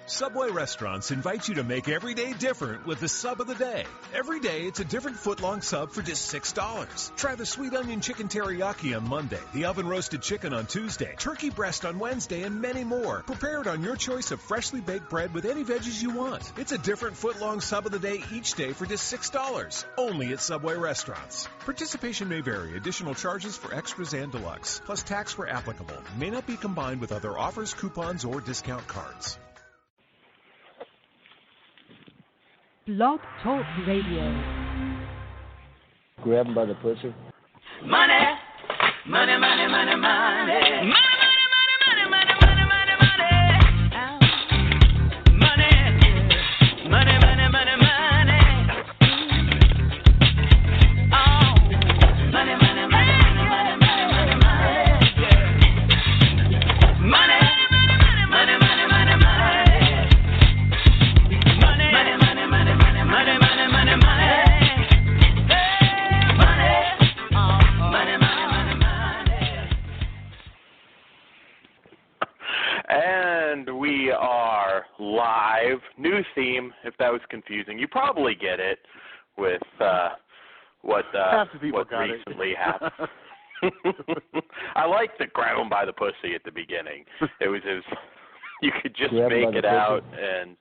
Subway Restaurants invites you to make every day different with the sub of the day. Every day, it's a different foot-long sub for just $6. Try the sweet onion chicken teriyaki on Monday, the oven-roasted chicken on Tuesday, turkey breast on Wednesday, and many more. Prepared on your choice of freshly baked bread with any veggies you want. It's a different foot-long sub of the day each day for just $6. Only at Subway Restaurants. Participation may vary. Additional charges for extras and deluxe, plus tax where applicable. May not be combined with other offers, coupons, or discount cards. Blog Talk Radio. Grab him by the pussy. Money, money, money, money, money. Live, new theme, if that was confusing. You probably get it with what recently happened. I like the grab him by the pussy at the beginning. It was you could just make it out, and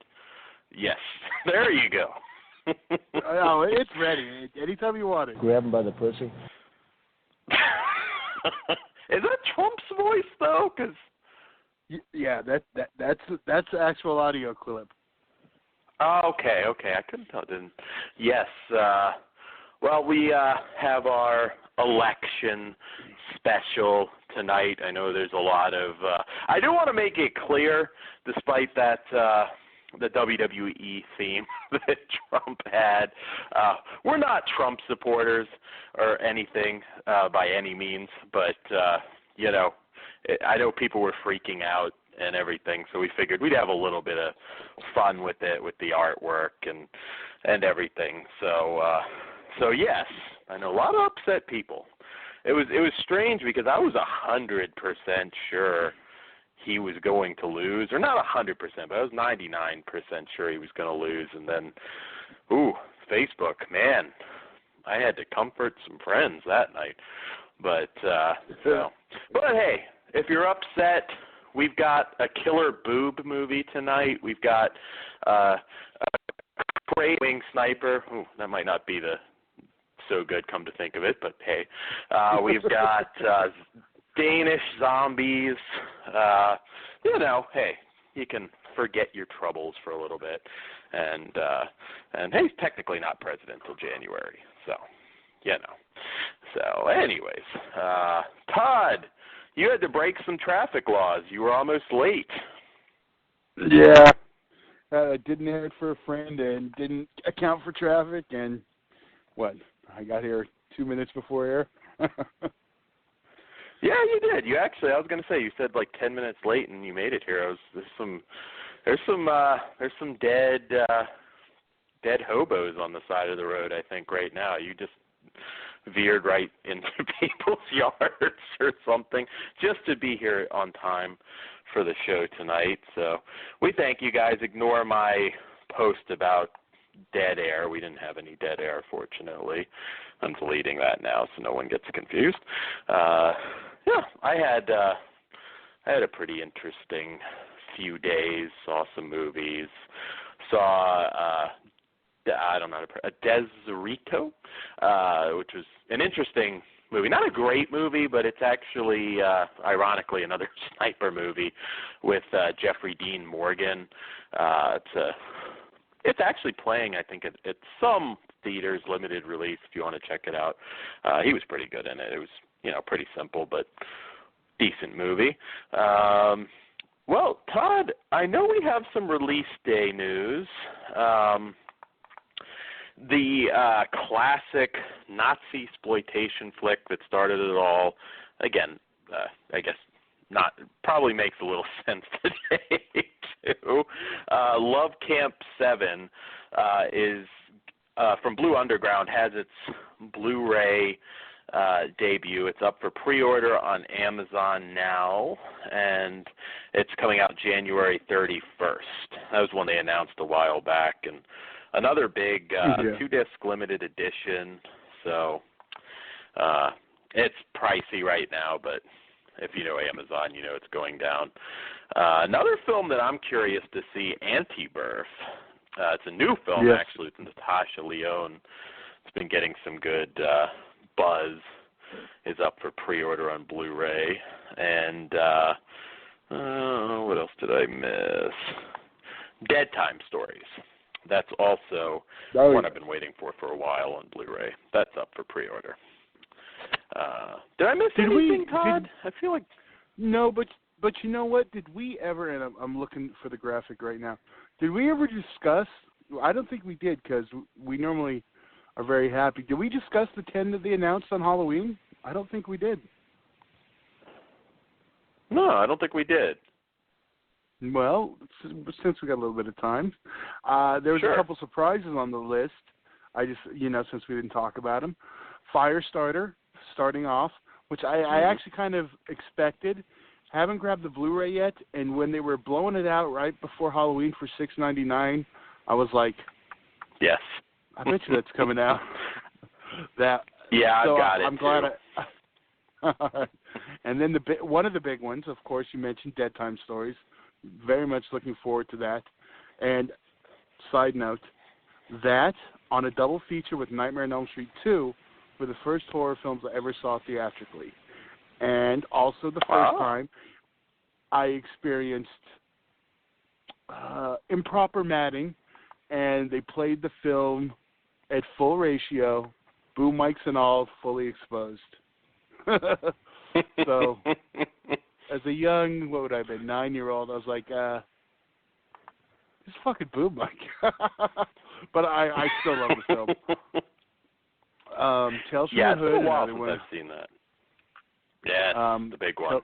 yes, there you go. Oh, it's ready. Anytime you want it. Grab him by the pussy. Is that Trump's voice though? Because yeah, that's the actual audio clip. Okay. I couldn't tell. Yes. Well, we have our election special tonight. I know there's a lot of. I do want to make it clear, despite that the WWE theme that Trump had, we're not Trump supporters or anything by any means, but you know. I know people were freaking out and everything, so we figured we'd have a little bit of fun with it, with the artwork and everything. So yes, I know a lot of upset people. It was strange because I was 100% sure he was going to lose, or not 100%, but I was 99% sure he was going to lose. And then, Facebook, man, I had to comfort some friends that night. But but hey. If you're upset, we've got a killer boob movie tonight. We've got a Prey Wing Sniper. Ooh, that might not be so good, come to think of it, but hey. We've got Danish zombies. Hey, you can forget your troubles for a little bit. And hey, he's technically not president till January, so, So anyways, Todd, you had to break some traffic laws. You were almost late. Yeah. I didn't air it for a friend and didn't account for traffic. And I got here 2 minutes before air. Yeah, you did. You actually, I was going to say, you said like 10 minutes late and you made it here. There's some dead hobos on the side of the road, I think, right now. You just veered right into people's yards or something just to be here on time for the show tonight. So we thank you guys. Ignore my post about dead air. We didn't have any dead air, fortunately. I'm deleting that now so no one gets confused. I had a pretty interesting few days. Saw some movies. Saw a Desierto, which was an interesting movie. Not a great movie, but it's actually, ironically, another sniper movie with Jeffrey Dean Morgan. It's actually playing, I think, at some theaters, limited release, if you want to check it out. He was pretty good in it. It was, pretty simple, but decent movie. Well, Todd, I know we have some release day news. The classic Nazi exploitation flick that started it all, again, I guess probably makes a little sense today, too. Love Camp 7 is, from Blue Underground, has its Blu-ray debut. It's up for pre-order on Amazon now, and it's coming out January 31st. That was one they announced a while back, and another big 2-disc limited edition. So it's pricey right now, but if you know Amazon, you know it's going down. Another film that I'm curious to see, Anti-Birth. It's a new film, actually. It's Natasha Lyonne. It's been getting some good buzz. Is up for pre-order on Blu-ray. And what else did I miss? Dead Time Stories. That's also one I've been waiting for a while on Blu-ray. That's up for pre-order. Did I miss anything, Todd? I feel like... No, but you know what? Did we ever, and I'm looking for the graphic right now, did we ever discuss, I don't think we did because we normally are very happy. Did we discuss the 10 that they announced on Halloween? I don't think we did. No, I don't think we did. Well, since we got a little bit of time, there was a couple surprises on the list. I just, since we didn't talk about them. Firestarter, starting off, which I actually kind of expected. Haven't grabbed the Blu-ray yet, and when they were blowing it out right before Halloween for $6.99, I was like, yes, I bet you that's coming out. I've got it. I'm glad. And then one of the big ones, of course, you mentioned Dead Time Stories. Very much looking forward to that. And side note, that on a double feature with Nightmare on Elm Street 2 were the first horror films I ever saw theatrically. And also the first time I experienced improper matting, and they played the film at full ratio, boom mics and all, fully exposed. So, as a young, what would I have been, 9-year-old, I was like, this fucking boom mic. But I still love the film. Tales from the Hood. It's been a while since I've seen that. Yeah, it's the big one.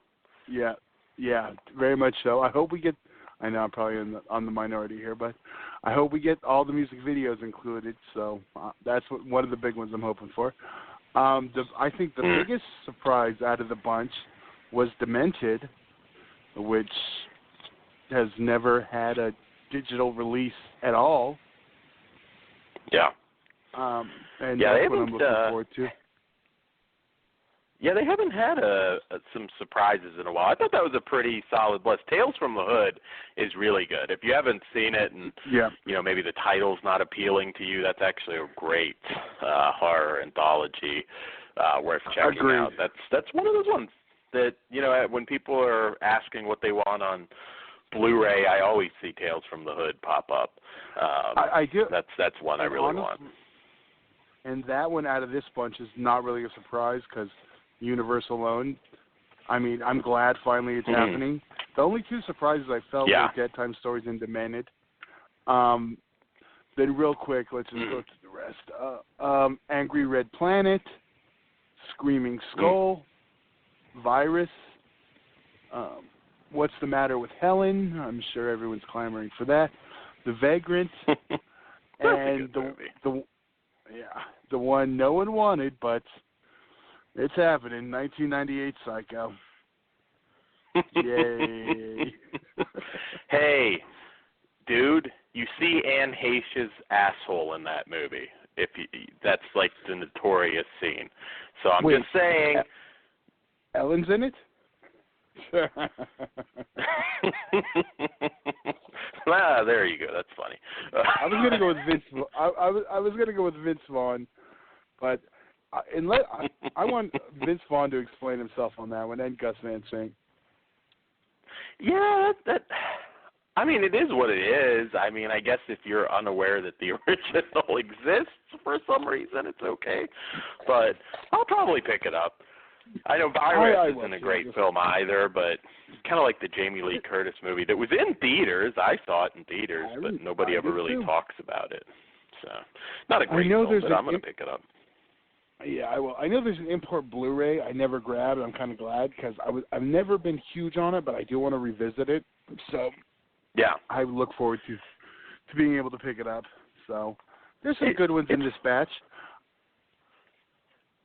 Yeah, very much so. I hope we get, I know I'm probably on the minority here, but I hope we get all the music videos included, so that's one of the big ones I'm hoping for. I think the biggest surprise out of the bunch was Demented, which has never had a digital release at all. Yeah. And that's what I'm looking forward to. Yeah, they haven't had some surprises in a while. I thought that was a pretty solid list. Tales from the Hood is really good. If you haven't seen it and maybe the title's not appealing to you, that's actually a great horror anthology worth checking out. That's one of those ones that, when people are asking what they want on Blu-ray, I always see Tales from the Hood pop up. I do. That's one I really want. And that one out of this bunch is not really a surprise because Universe alone. I mean, I'm glad finally it's happening. The only two surprises I felt were Dead Time Stories and Demented. Then real quick, let's just go to the rest. Angry Red Planet, Screaming Skull, Virus, What's the Matter with Helen? I'm sure everyone's clamoring for that. The Vagrant, and the one no one wanted, but it's happening, 1998 Psycho. Yay. Hey, dude, you see Anne Heche's asshole in that movie. That's like the notorious scene. So I'm just saying. Ellen's in it? There you go. That's funny. I was gonna go with Vince. I was gonna go with Vince Vaughn, but I want Vince Vaughn to explain himself on that one, and Gus Van Sant. Yeah, I mean, it is what it is. I mean, I guess if you're unaware that the original exists for some reason, it's okay. But I'll probably pick it up. I know Virus isn't a great film either, but kind of like the Jamie Lee Curtis movie that was in theaters. I saw it in theaters, but nobody ever really talks about it. So, not a great film, but I'm going to pick it up. Yeah, I will. I know there's an import Blu-ray I never grabbed. I'm kind of glad because I've never been huge on it, but I do want to revisit it. So, yeah, I look forward to being able to pick it up. So, there's some good ones in this batch.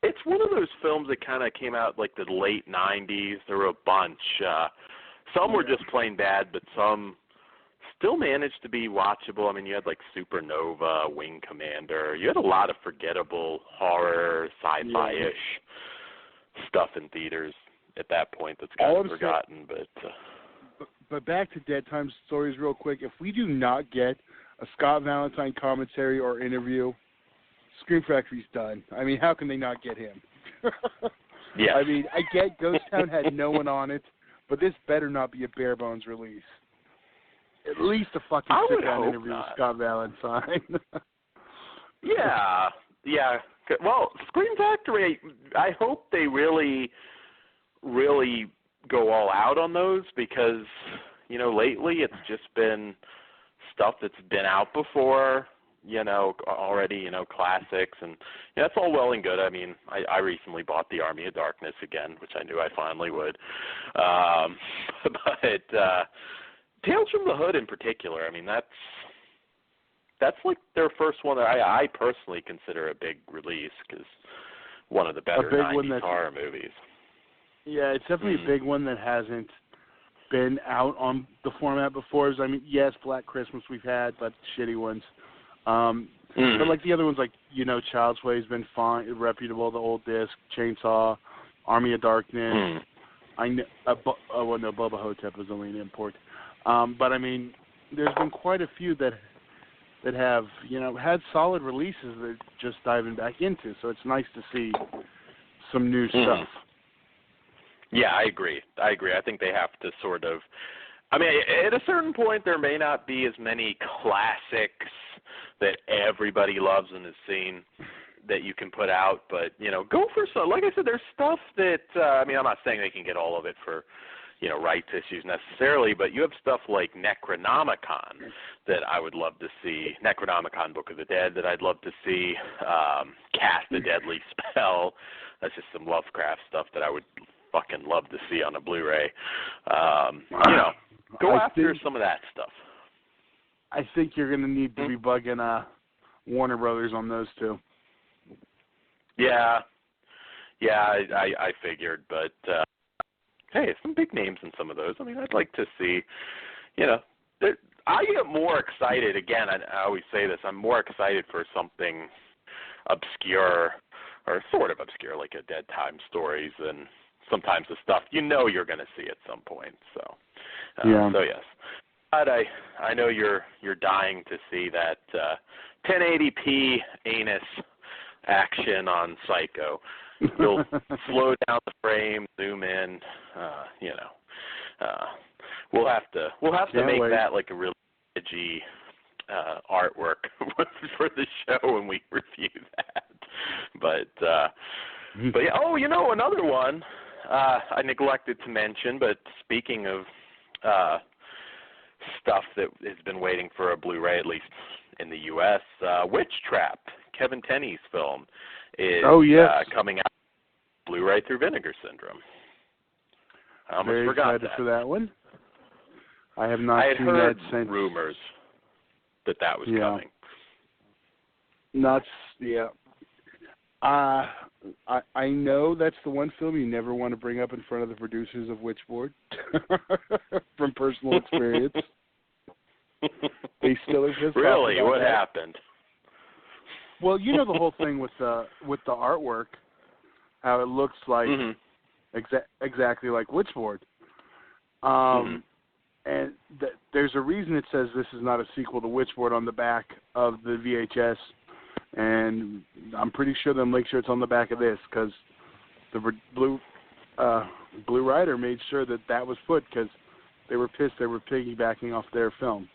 it's one of those films that kind of came out like the late 90s. There were a bunch. Some were just plain bad, but some still managed to be watchable. I mean, you had like Supernova, Wing Commander. You had a lot of forgettable horror, sci-fi-ish stuff in theaters at that point that's gotten forgotten. But back to Dead Time Stories real quick. If we do not get a Scott Valentine commentary or interview, Scream Factory's done. I mean, how can they not get him? Yeah. I mean, I get Ghost Town had no one on it, but this better not be a bare bones release. At least a fucking sit-down interview with Scott Valentine. Yeah. Well, Scream Factory, I hope they really, really go all out on those because, you know, lately it's just been stuff that's been out before, you know, already, you know, classics, and that's all well and good. I mean, I recently bought The Army of Darkness again, which I knew I finally would. But Tales from the Hood in particular, I mean, that's like their first one that I personally consider a big release because one of the better 90s horror movies. Yeah, it's definitely a big one that hasn't been out on the format before. I mean, yes, Black Christmas we've had, but shitty ones. But like the other ones, like, you know, Child's Play has been fine, reputable, The Old Disc, Chainsaw, Army of Darkness. I know, Bubba Hotep was only an import. But I mean, there's been quite a few that have, you know, had solid releases that just diving back into. So it's nice to see some new stuff. Yeah, I agree. I think they have to sort of, I mean, at a certain point there may not be as many classics that everybody loves and has seen that you can put out, but, you know, go for some, like I said, there's stuff that, I mean, I'm not saying they can get all of it for, you know, rights issues necessarily, but you have stuff like Necronomicon that I would love to see, Necronomicon Book of the Dead that I'd love to see, Cast a Deadly Spell. That's just some Lovecraft stuff that I would fucking love to see on a Blu-ray. You know, go after some of that stuff. I think you're going to need to be bugging Warner Brothers on those two. Yeah, I figured, but hey, some big names in some of those. I mean, I'd like to see, you know, I get more excited, again, I always say this, I'm more excited for something obscure, or sort of obscure, like a Dead Time Stories, than sometimes the stuff you know you're going to see at some point. So, so yes. But I know you're dying to see that 1080p anus action on Psycho. You'll slow down the frame, zoom in. You know, we'll have to make that like a really edgy artwork for the show when we review that. But yeah. Oh, you know, another one I neglected to mention. But speaking of stuff that has been waiting for a Blu-ray, at least in the U.S., Witch Trap, Kevin Tenney's film, is coming out Blu-ray through Vinegar Syndrome. I almost Very forgot excited for that one. I have not seen heard that since. Rumors that was coming. I know that's the one film you never want to bring up in front of the producers of Witchboard from personal experience. They still exist. Really? What happened? Well, you know the whole thing with the artwork, how it looks like exactly like Witchboard. And there's a reason it says this is not a sequel to Witchboard on the back of the VHS, and I'm pretty sure they'll make sure it's on the back of this because the Blue Rider made sure that was put because they were pissed they were piggybacking off their film.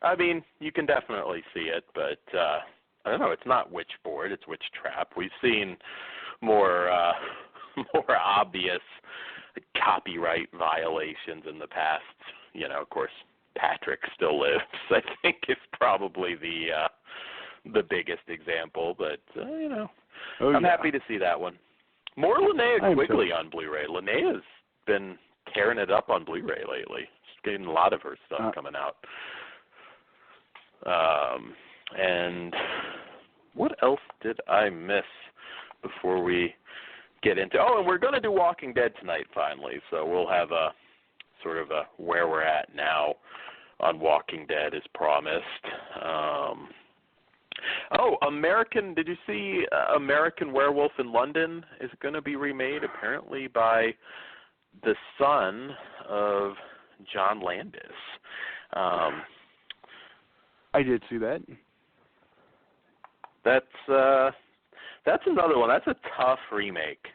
I mean, you can definitely see it, but I don't know. It's not Witchboard; it's Witch Trap. We've seen more obvious copyright violations in the past. You know, of course, Patrick Still Lives, I think, is probably the biggest example. But you know, I'm happy to see that one. More Linnea Quigley on Blu-ray. Linnea's been tearing it up on Blu-ray lately. She's getting a lot of her stuff coming out. And what else did I miss before we get into? Oh, and we're going to do Walking Dead tonight finally, so we'll have a sort of a where we're at now on Walking Dead as promised. Did you see American Werewolf in London is going to be remade apparently by the son of John Landis. I did see that. That's another one. That's a tough remake.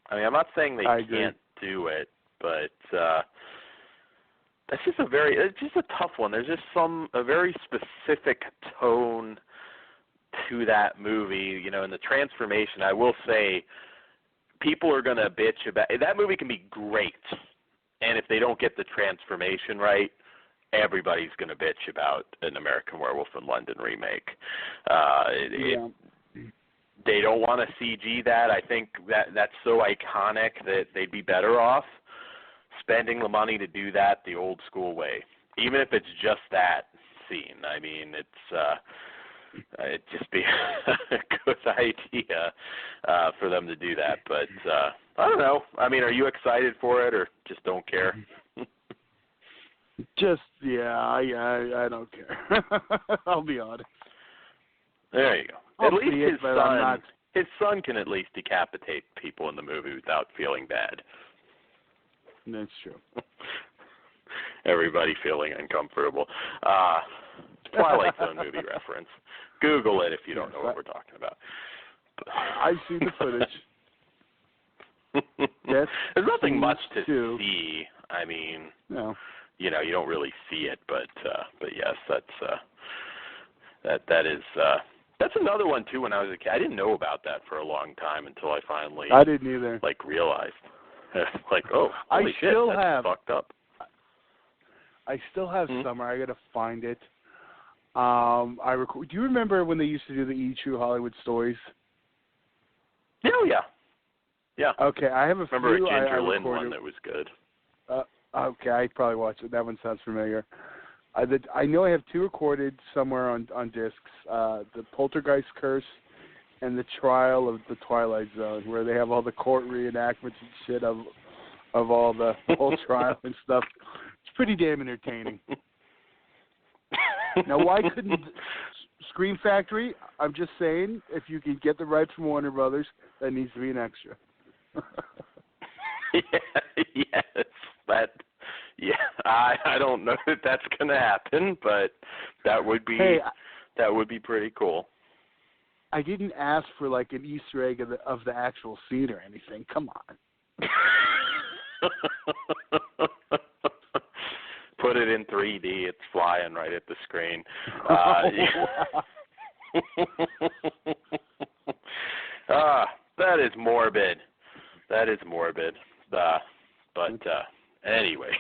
I mean, I'm not saying they can't do it, but it's just a tough one. There's just a very specific tone to that movie, and the transformation. I will say, people are going to bitch about that movie. Can be great, and if they don't get the transformation right, everybody's going to bitch about an American Werewolf in London remake. They don't want to CG that. I think that's so iconic that they'd be better off spending the money to do that the old school way, even if it's just that scene. I mean, it'd just be a good idea for them to do that. But I don't know. I mean, are you excited for it or just don't care? I don't care. I'll be honest. There you go. At least his son can at least decapitate people in the movie without feeling bad. That's true. Everybody feeling uncomfortable. Twilight Zone movie reference. Google it if you don't know what we're talking about. I've seen the footage. There's nothing much to see. I mean, no. You don't really see it, but yes, that's another one too. When I was a kid, I didn't know about that for a long time until I finally I didn't either. Realized holy shit, that's fucked up. I still have Summer. I gotta find it. Do you remember when they used to do the E! True Hollywood Stories? Oh yeah. Yeah. Okay, I have a few. Remember a Ginger Lynn one that was good. Okay, I probably watched it. That one sounds familiar. I know I have two recorded somewhere on discs. The Poltergeist Curse and the Trial of the Twilight Zone, where they have all the court reenactments and shit of all the whole trial and stuff. It's pretty damn entertaining. Now, why couldn't Scream Factory? I'm just saying, if you can get the rights from Warner Brothers, that needs to be an extra. I don't know if that's going to happen, but that would be pretty cool. I didn't ask for an Easter egg of the actual scene or anything. Come on. Put it in 3D. It's flying right at the screen. That is morbid. Anyways,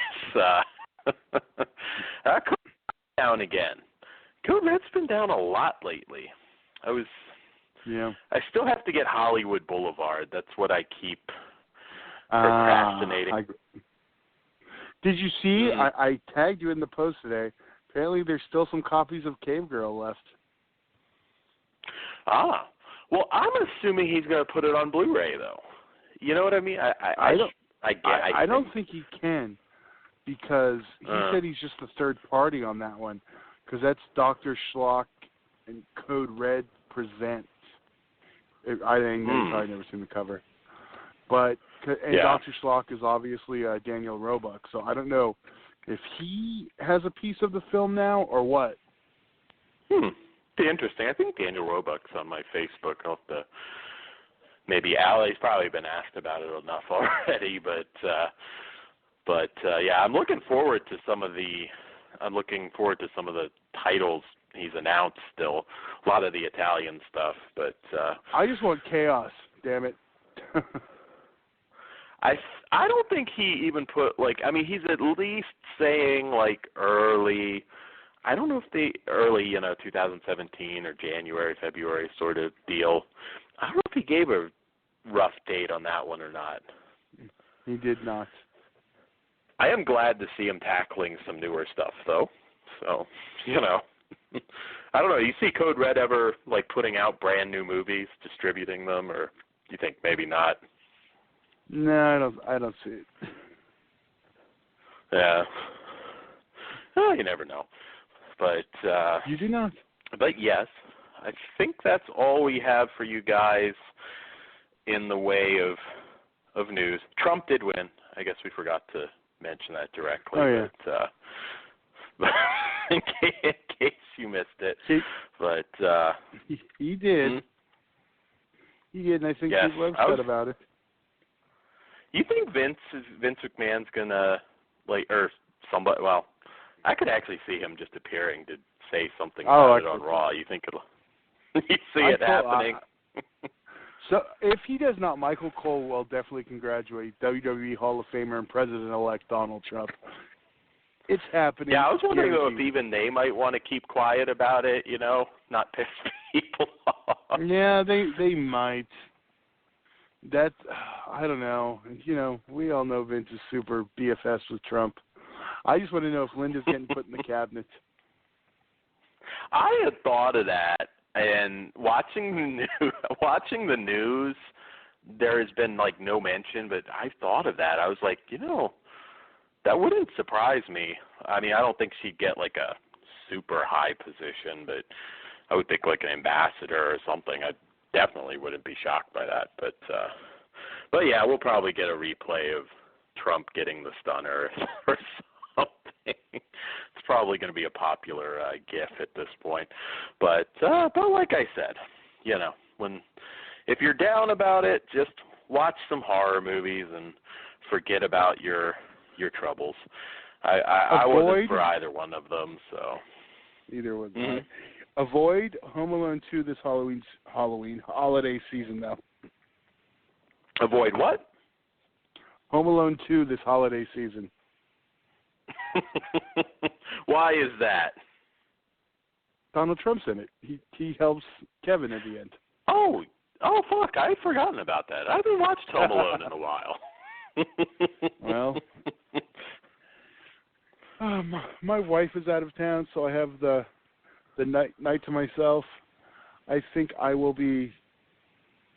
COVID's down again. COVID's been down a lot lately. I still have to get Hollywood Boulevard. That's what I keep procrastinating. Did you see? I tagged you in the post today. Apparently, there's still some copies of Cave Girl left. Well, I'm assuming he's going to put it on Blu-ray, though. You know what I mean? I don't think he can, because he said he's just the third party on that one, because that's Dr. Schlock and Code Red present. I think you've probably never seen the cover, but Dr. Schlock is obviously Daniel Roebuck, so I don't know if he has a piece of the film now or what. Be interesting. I think Daniel Roebuck's on my Facebook. I'll have to maybe Allie's probably been asked about it enough already, but I'm looking forward to some of the titles he's announced still. A lot of the Italian stuff, but I just want chaos, damn it. I don't think he even put he's at least saying early. I don't know if early 2017 or January, February sort of deal. I don't know if he gave a rough date on that one or not. He did not. I am glad to see him tackling some newer stuff, though. So, I don't know. You see Code Red ever like putting out brand new movies, distributing them, or do you think maybe not? No, I don't see it. Yeah. Oh, you never know. But you do not. But yes, I think that's all we have for you guys in the way of news. Trump did win. I guess we forgot to mention that directly. Oh, yeah. But in case you missed it. But he did. Hmm? He did, and I think yes, people are upset about it. You think Vince McMahon's gonna or somebody? Well, I could actually see him just appearing to say something about it on Raw. You think it'll? You see it happening? So if he does not, Michael Cole will definitely congratulate WWE Hall of Famer and President-elect Donald Trump. It's happening. Yeah, I was wondering though if even they might want to keep quiet about it. Not piss people off. Yeah, they might. That I don't know. We all know Vince is super BFS with Trump. I just want to know if Linda's getting put in the cabinet. I had thought of that, and watching the news, there has been like no mention, but I thought of that. I was like, that wouldn't surprise me. I mean, I don't think she'd get like a super high position, but I would think like an ambassador or something. I definitely wouldn't be shocked by that. But yeah, we'll probably get a replay of Trump getting the stunner or something. It's probably going to be a popular GIF at this point. But like I said, if you're down about it, just watch some horror movies and forget about your troubles. I wasn't for either one of them, so. Either was I. Avoid Home Alone 2 this Halloween holiday season, though. Avoid what? Home Alone 2 this holiday season. Why is that? Donald Trump's in it. He helps Kevin at the end. Oh, fuck! I had forgotten about that. I haven't watched Home Alone in a while. Well, my wife is out of town, so I have the night to myself. I think I will be.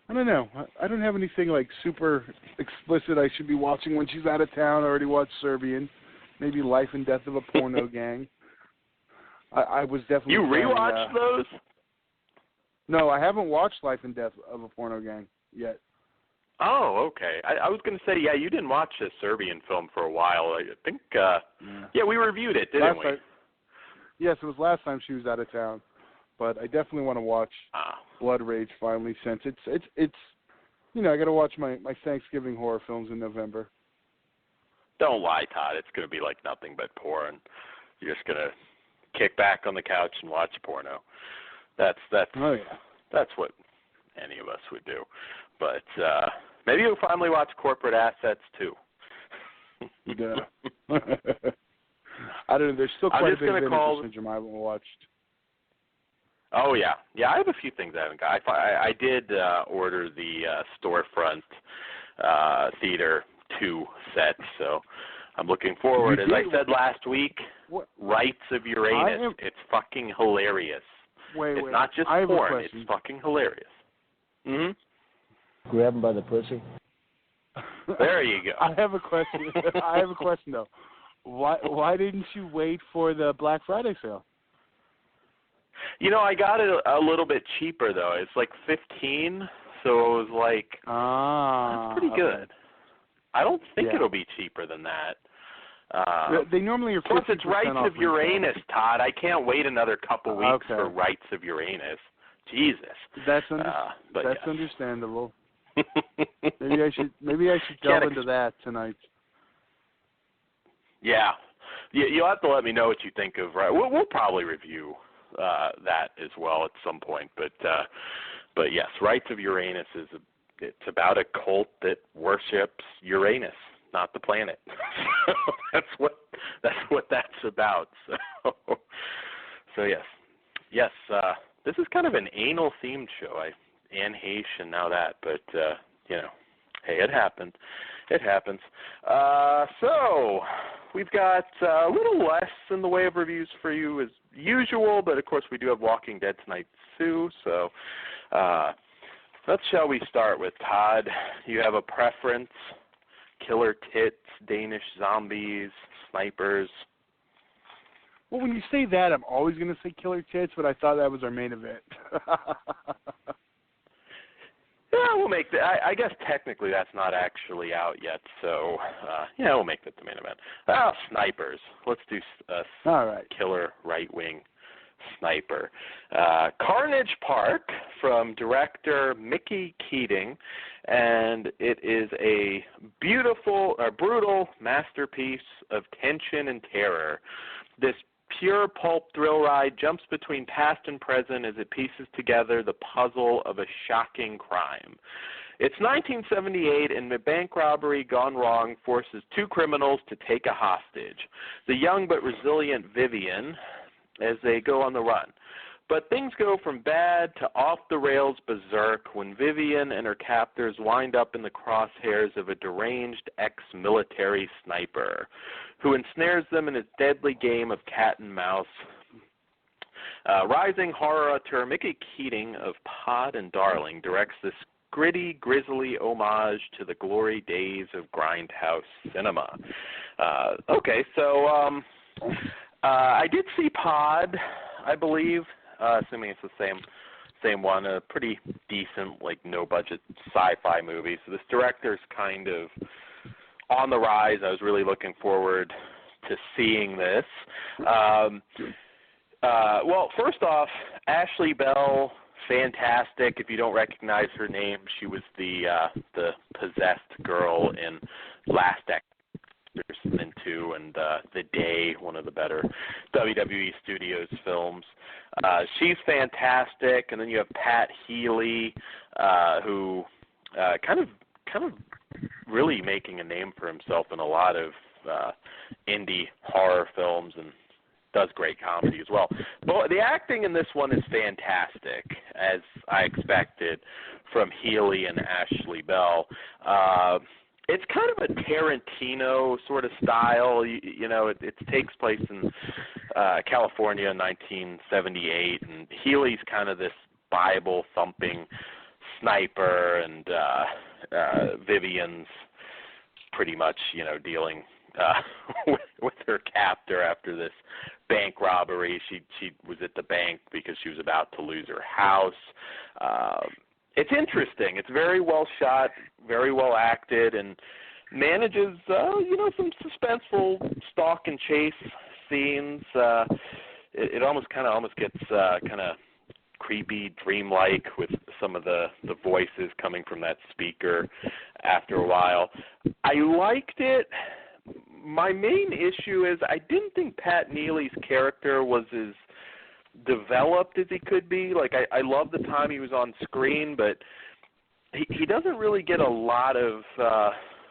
I don't know. I don't have anything like super explicit I should be watching when she's out of town. I already watched Serbian. Maybe Life and Death of a Porno Gang. I was definitely. You rewatched those? No, I haven't watched Life and Death of a Porno Gang yet. Oh, okay. I was going to say, yeah, you didn't watch a Serbian film for a while. I think, yeah, we reviewed it, didn't we? Yes, it was last time she was out of town. But I definitely want to watch Blood Rage finally, since it's I got to watch my Thanksgiving horror films in November. Don't lie, Todd. It's going to be like nothing but porn. You're just going to kick back on the couch and watch porno. That's oh, yeah. That's what any of us would do. But maybe you'll finally watch Corporate Assets too. Yeah. I don't know. There's still quite a bit of Vinegar Syndrome I haven't watched. Oh, yeah. Yeah, I have a few things I haven't got. I did order the Storefront Theater 2 set, so I'm looking forward. As I said last week, Rights of Uranus. It's fucking hilarious. It's not just porn. It's fucking hilarious. Mm-hmm. Grab him by the pussy. There you go. I have a question, though. Why didn't you wait for the Black Friday sale? I got it a little bit cheaper, though. It's like $15, so it was like, that's pretty good. Okay. I don't think it'll be cheaper than that. They normally are 50% plus, it's Rights off of Uranus, Todd. I can't wait another couple weeks for Rights of Uranus. Jesus. That's understandable. Maybe I should delve into that tonight. Yeah. You'll have to let me know what you think of. We'll probably review that as well at some point. But yes, Rights of Uranus it's about a cult that worships Uranus, not the planet. that's what that's about. So yes. This is kind of an anal themed show. Anne Heche and now that, but hey, it happens. So we've got a little less in the way of reviews for you as usual, but of course we do have Walking Dead tonight too. So what shall we start with, Todd? You have a preference? Killer tits, Danish zombies, snipers? Well, when you say that, I'm always going to say killer tits, but I thought that was our main event. Yeah, we'll make that. I guess technically that's not actually out yet, so yeah, we'll make that the main event. Snipers. Let's do All right. Killer right-wing sniper. Carnage Park from director Mickey Keating, and it is a beautiful, brutal masterpiece of tension and terror. This pure pulp thrill ride jumps between past and present as it pieces together the puzzle of a shocking crime. It's 1978, and a bank robbery gone wrong forces two criminals to take a hostage, the young but resilient Vivian, as they go on the run. But things go from bad to off-the-rails berserk when Vivian and her captors wind up in the crosshairs of a deranged ex-military sniper who ensnares them in his deadly game of cat and mouse. Rising horror auteur Mickey Keating of Pod and Darling directs this gritty, grisly homage to the glory days of grindhouse cinema. Okay, so I did see Pod, I believe, assuming it's the same one, a pretty decent, like, no-budget sci-fi movie. So this director's kind of on the rise. I was really looking forward to seeing this. Well, first off, Ashley Bell, fantastic. If you don't recognize her name, she was the possessed girl in Last Exorcist 2 and The Day, one of the better WWE Studios films. She's fantastic. And then you have Pat Healy, who kind of really making a name for himself in a lot of indie horror films and does great comedy as well. But the acting in this one is fantastic, as I expected from Healy and Ashley Bell. It's kind of a Tarantino sort of style. You know, it takes place in California in 1978, and Healy's kind of this Bible-thumping sniper, and Vivian's pretty much, you know, dealing with her captor after this bank robbery. She was at the bank because she was about to lose her house. It's interesting. It's very well shot, very well acted, and manages, you know, some suspenseful stalk and chase scenes. It almost gets kind of creepy, dreamlike with some of the voices coming from that speaker after a while. I liked it. My main issue is I didn't think Pat Neely's character was as developed as he could be. Like, I love the time he was on screen, but he doesn't really get a lot of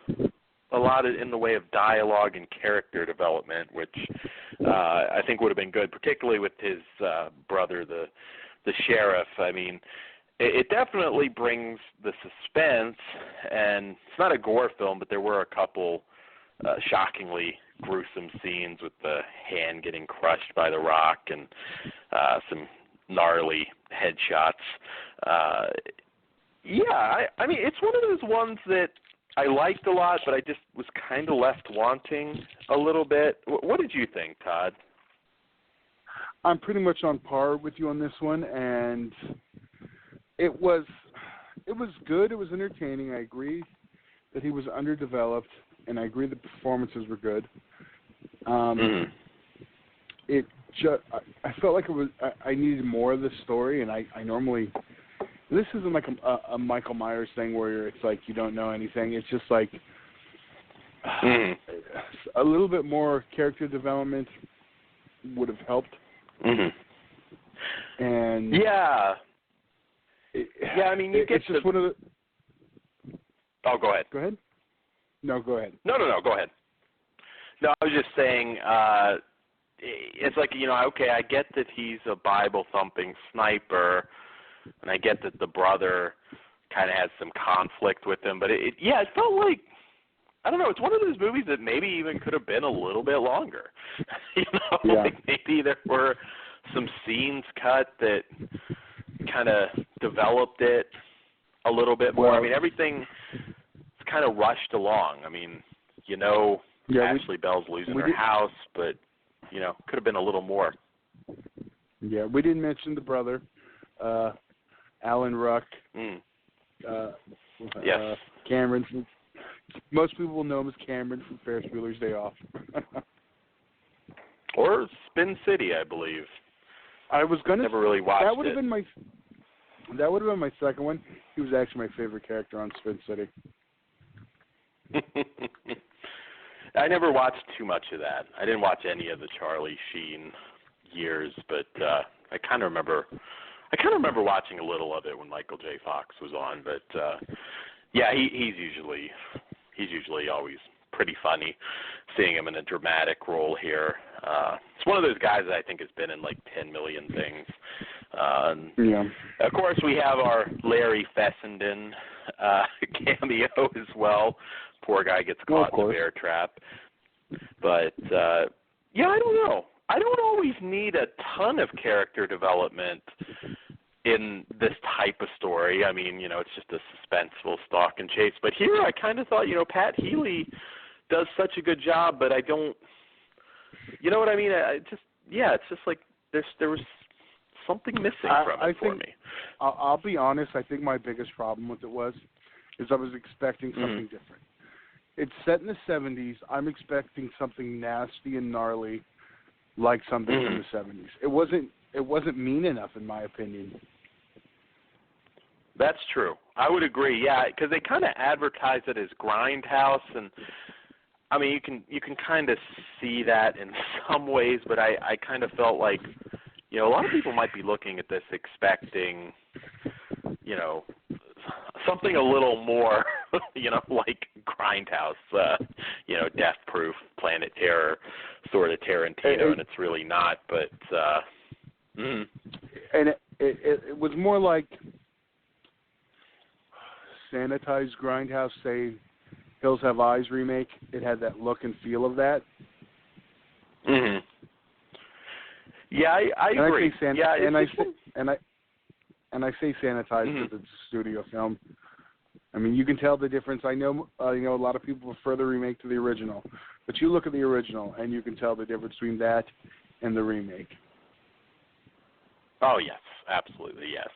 in the way of dialogue and character development, which I think would have been good, particularly with his brother, the sheriff. I mean, it definitely brings the suspense, and it's not a gore film, but there were a couple shockingly gruesome scenes with the hand getting crushed by the rock and some gnarly headshots. Yeah, I mean, it's one of those ones that I liked a lot, but I just was kind of left wanting a little bit. What did you think, Todd? I'm pretty much on par with you on this one, and it was good. It was entertaining. I agree that he was underdeveloped, and I agree the performances were good. I felt like I needed more of the story, and I normally, this isn't like a Michael Myers thing where it's like you don't know anything. It's just like a little bit more character development would have helped. And yeah, I mean, you get it's just one of the. Oh, go ahead. Go ahead. No, go ahead. No, go ahead. No, I was just saying, it's like, you know, okay, I get that he's a Bible-thumping sniper, and I get that the brother kind of has some conflict with him, but it felt like I don't know. It's one of those movies that maybe even could have been a little bit longer. Like maybe there were some scenes cut that kind of developed it a little bit more. I mean, everything is kind of rushed along. I mean, Ashley Bell's losing her house, but could have been a little more. Yeah, we didn't mention the brother, Alan Ruck. Yes. Cameron. Most people will know him as Cameron from Ferris Bueller's Day Off. Or Spin City, I believe. I was gonna never really watched that would have it. been my second one. He was actually my favorite character on Spin City. I never watched too much of that. I didn't watch any of the Charlie Sheen years, but I kind of remember watching a little of it when Michael J. Fox was on. But yeah, he's usually always pretty funny. Seeing him in a dramatic role here, it's one of those guys that I think has been in like 10 million things. Of course, we have our Larry Fessenden cameo as well. Poor guy gets caught in the bear trap. But yeah, I don't know. I don't always need a ton of character development in this type of story. I mean, it's just a suspenseful stalk and chase. But here I kind of thought, Pat Healy does such a good job, but I don't, you know what I mean? It's just like there was something missing from it for me. I'll be honest, I think my biggest problem with it is I was expecting something different. It's set in the 70s. I'm expecting something nasty and gnarly like something from the 70s. It wasn't mean enough, in my opinion. That's true. I would agree. Yeah, because they kind of advertise it as Grindhouse, and I mean you can kind of see that in some ways, but I kind of felt like a lot of people might be looking at this expecting something a little more like Grindhouse, Death Proof, Planet Terror, sort of Tarantino, and it's really not. But and it was more like sanitized Grindhouse, say Hills Have Eyes remake. It had that look and feel of that. Yeah, I agree. And I say sanitized because it's a studio film. I mean, you can tell the difference. I know, a lot of people prefer the remake to the original, but you look at the original and you can tell the difference between that and the remake. Oh yes, absolutely yes.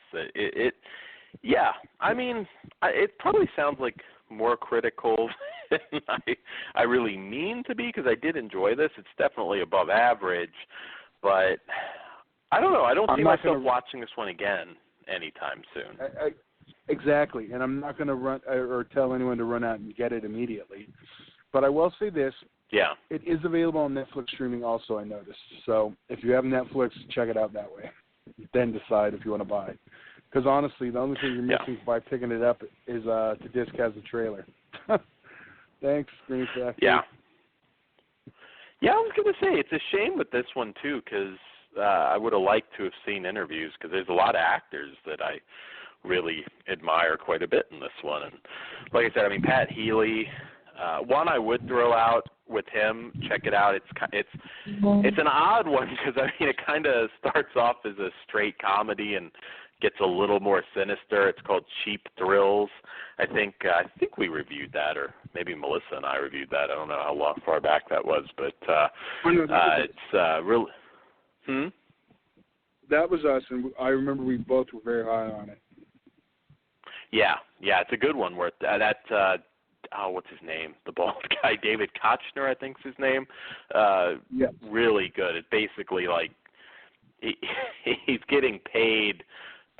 Yeah. I mean, it probably sounds like more critical than I really mean to be, because I did enjoy this. It's definitely above average, but I don't know. I don't see myself watching this one again anytime soon. Exactly, and I'm not going to run or tell anyone to run out and get it immediately. But I will say this. Yeah. It is available on Netflix streaming also, I noticed. So if you have Netflix, check it out that way. Then decide if you want to buy it. Because honestly, the only thing you're missing by picking it up is the disc has the trailer. Thanks, Screen Factory. Yeah. Yeah, I was going to say, it's a shame with this one, too, because I would have liked to have seen interviews, because there's a lot of actors that I really admire quite a bit in this one. And like I said, I mean, Pat Healy, one I would throw out with him, check it out. It's an odd one, because, I mean, it kind of starts off as a straight comedy and gets a little more sinister. It's called Cheap Thrills. I think we reviewed that, or maybe Melissa and I reviewed that. I don't know how far back that was, but it's really. That was us, and I remember we both were very high on it. Yeah, it's a good one. Where what's his name? The bald guy, David Kochner, I think's his name. Really good. It's basically like he's getting paid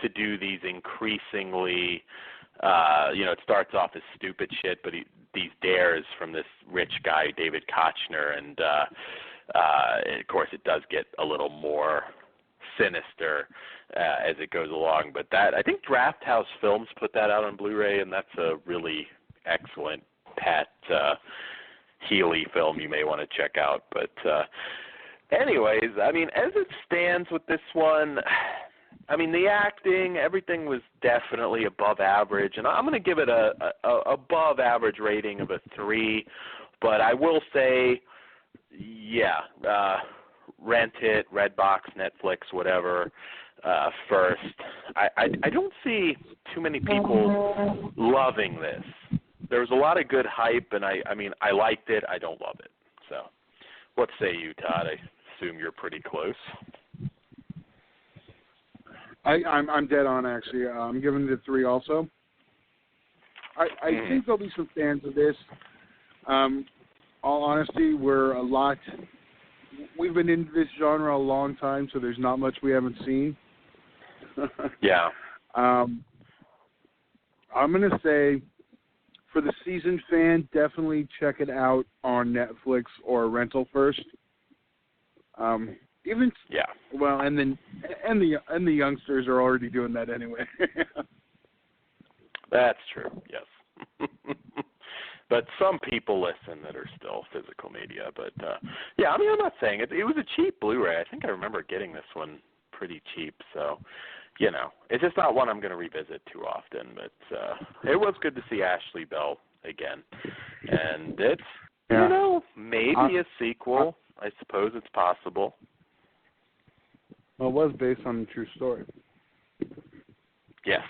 to do these increasingly, it starts off as stupid shit, but these dares from this rich guy, David Kochner, and of course it does get a little more sinister as it goes along. But that, I think Draft House Films put that out on Blu-ray, and that's a really excellent Pat Healy film you may want to check out. But anyways, I mean, as it stands with this one, I mean, the acting, everything was definitely above average, and I'm going to give it a above average rating of a 3. But I will say, rent it, Redbox, Netflix, whatever. First, I don't see too many people loving this. There was a lot of good hype, and I mean, I liked it. I don't love it. So, what say you, Todd? I assume you're pretty close. I'm dead on, actually. I'm giving it a 3 also. I think there'll be some fans of this. All honesty, we've been in this genre a long time, so there's not much we haven't seen. Yeah. I'm going to say, for the seasoned fan, definitely check it out on Netflix or rental first. Well, and the youngsters are already doing that anyway. That's true. Yes. But some people listen that are still physical media. But I mean, I'm not saying it. It was a cheap Blu-ray. I think I remember getting this one pretty cheap. So, it's just not one I'm going to revisit too often. But it was good to see Ashley Bell again, and it's maybe a sequel. I suppose it's possible. Well, it was based on a true story. Yes.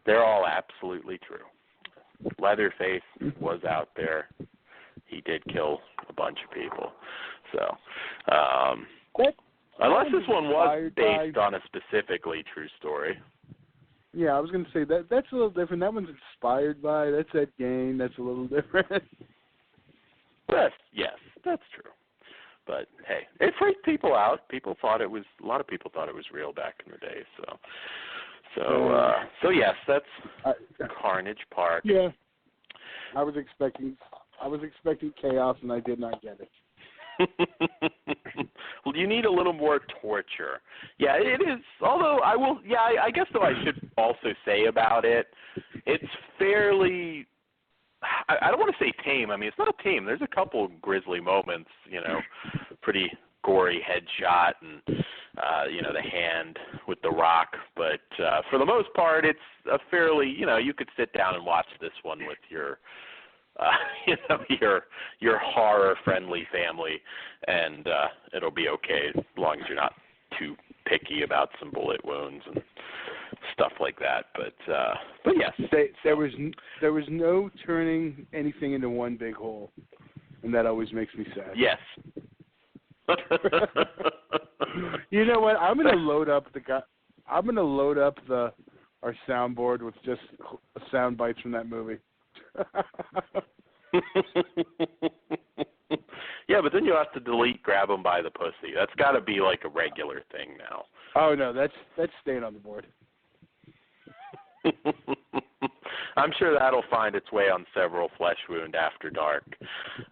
They're all absolutely true. Leatherface was out there. He did kill a bunch of people. So, unless this one was based on a specifically true story. Yeah, I was going to say that's a little different. That one's inspired by. That's Ed Gein. That's a little different. Yes, that's true. But hey, it freaked people out. A lot of people thought it was real back in the day. So yes, that's Carnage Park. Yeah, I was expecting chaos, and I did not get it. Well, you need a little more torture. Yeah, it is. Although I guess though I should also say about it, it's fairly. I don't want to say tame. I mean, it's not tame. There's a couple grisly moments, pretty gory headshot and, the hand with the rock. But for the most part, it's a fairly, you could sit down and watch this one with your, your horror-friendly family, and it'll be okay as long as you're not too picky about some bullet wounds and stuff like that. But yes, there was no turning anything into one big hole, and that always makes me sad. Yes. You know what? I'm gonna load up our soundboard with just sound bites from that movie. Yeah, but then you'll have to grab them by the pussy. That's got to be like a regular thing now. Oh no, that's staying on the board. I'm sure that'll find its way on several Flesh Wound After Dark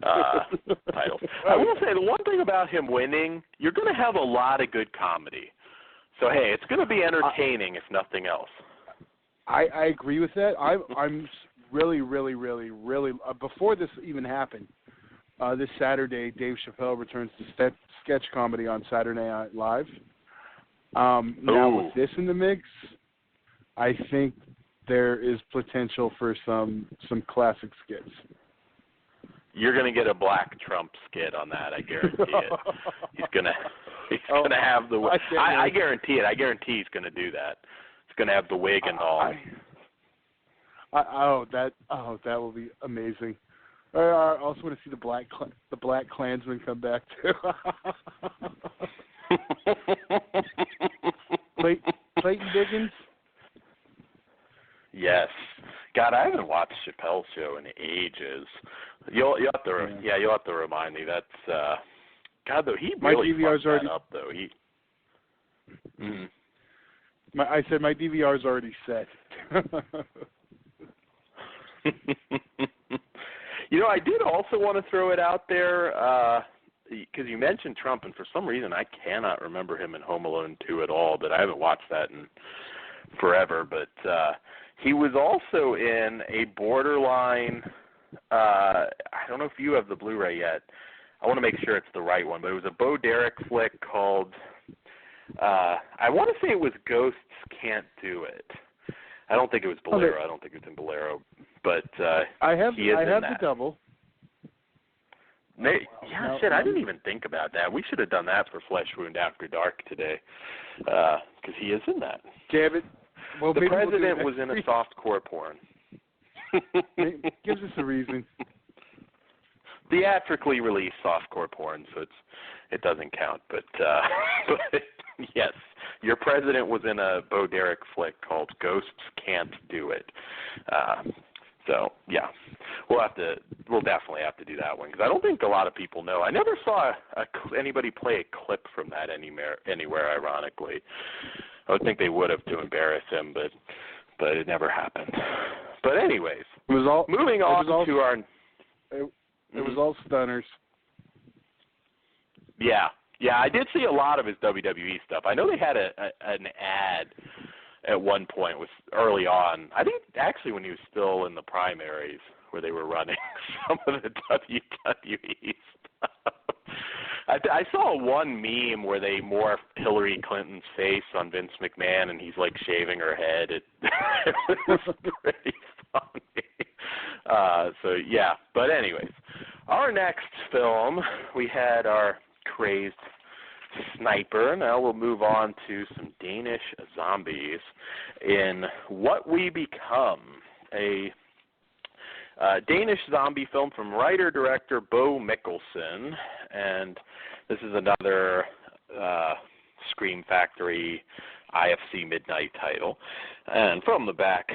titles. I will say the one thing about him winning, you're going to have a lot of good comedy. So hey, it's going to be entertaining if nothing else. I agree with that. I'm really, really, really, really. Before this even happened, this Saturday, Dave Chappelle returns to sketch comedy on Saturday Night Live. Now with this in the mix, I think there is potential for some classic skits. You're going to get a Black Trump skit on that, I guarantee it. He's going to have the. I guarantee it. I guarantee he's going to do that. He's going to have the wig and all. That will be amazing. I also want to see the Black Klansman come back too. Clayton Diggins. Yes. God, I haven't watched Chappelle's show in ages. You'll have to remind me. That's God though. He really fucked that up though. I said my DVR's already set. I did also want to throw it out there because you mentioned Trump, and for some reason I cannot remember him in Home Alone 2 at all, but I haven't watched that in forever. But he was also in a borderline, I don't know if you have the Blu-ray yet. I want to make sure it's the right one, but it was a Bo Derek flick called I want to say it was Ghosts Can't Do It. I don't think it was Bolero. Okay. I don't think it's in Bolero, but I have the double. Shit, I didn't even think about that. We should have done that for Flesh Wound After Dark today, because he is in that. Damn it. Well, the president was in a softcore porn. Gives us a reason. Theatrically released softcore porn, so it doesn't count. But yes, your president was in a Bo Derek flick called Ghosts Can't Do It. So yeah, we'll definitely have to do that one because I don't think a lot of people know. I never saw anybody play a clip from that anywhere. Ironically, I would think they would have to embarrass him, but it never happened. But anyways, moving on to our. It was all stunners. Yeah, I did see a lot of his WWE stuff. I know they had an ad at one point early on. I think actually when he was still in the primaries where they were running some of the WWE stuff. I saw one meme where they morphed Hillary Clinton's face on Vince McMahon and he's like shaving her head. It was pretty funny. So yeah, but anyways, our next film, we had our crazed sniper. Now we'll move on to some Danish zombies in What We Become, a Danish zombie film from writer-director Bo Mikkelsen, and this is another Scream Factory IFC Midnight title. And from the back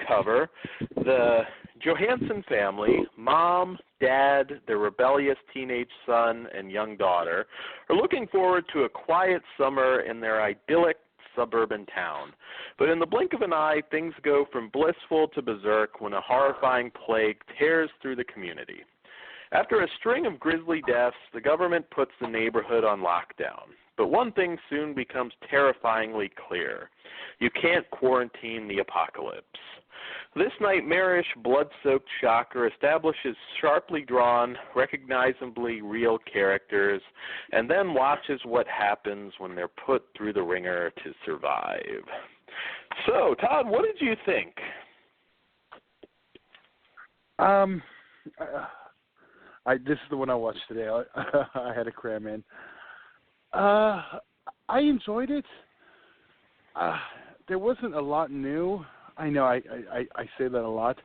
cover, the Johansson family, mom, dad, their rebellious teenage son, and young daughter, are looking forward to a quiet summer in their idyllic suburban town. But in the blink of an eye, things go from blissful to berserk when a horrifying plague tears through the community. After a string of grisly deaths, the government puts the neighborhood on lockdown. But one thing soon becomes terrifyingly clear. You can't quarantine the apocalypse. This nightmarish, blood-soaked shocker establishes sharply drawn, recognizably real characters, and then watches what happens when they're put through the ringer to survive. So, Todd, what did you think? This is the one I watched today. I had to cram in. I enjoyed it. There wasn't a lot new. I know I say that a lot.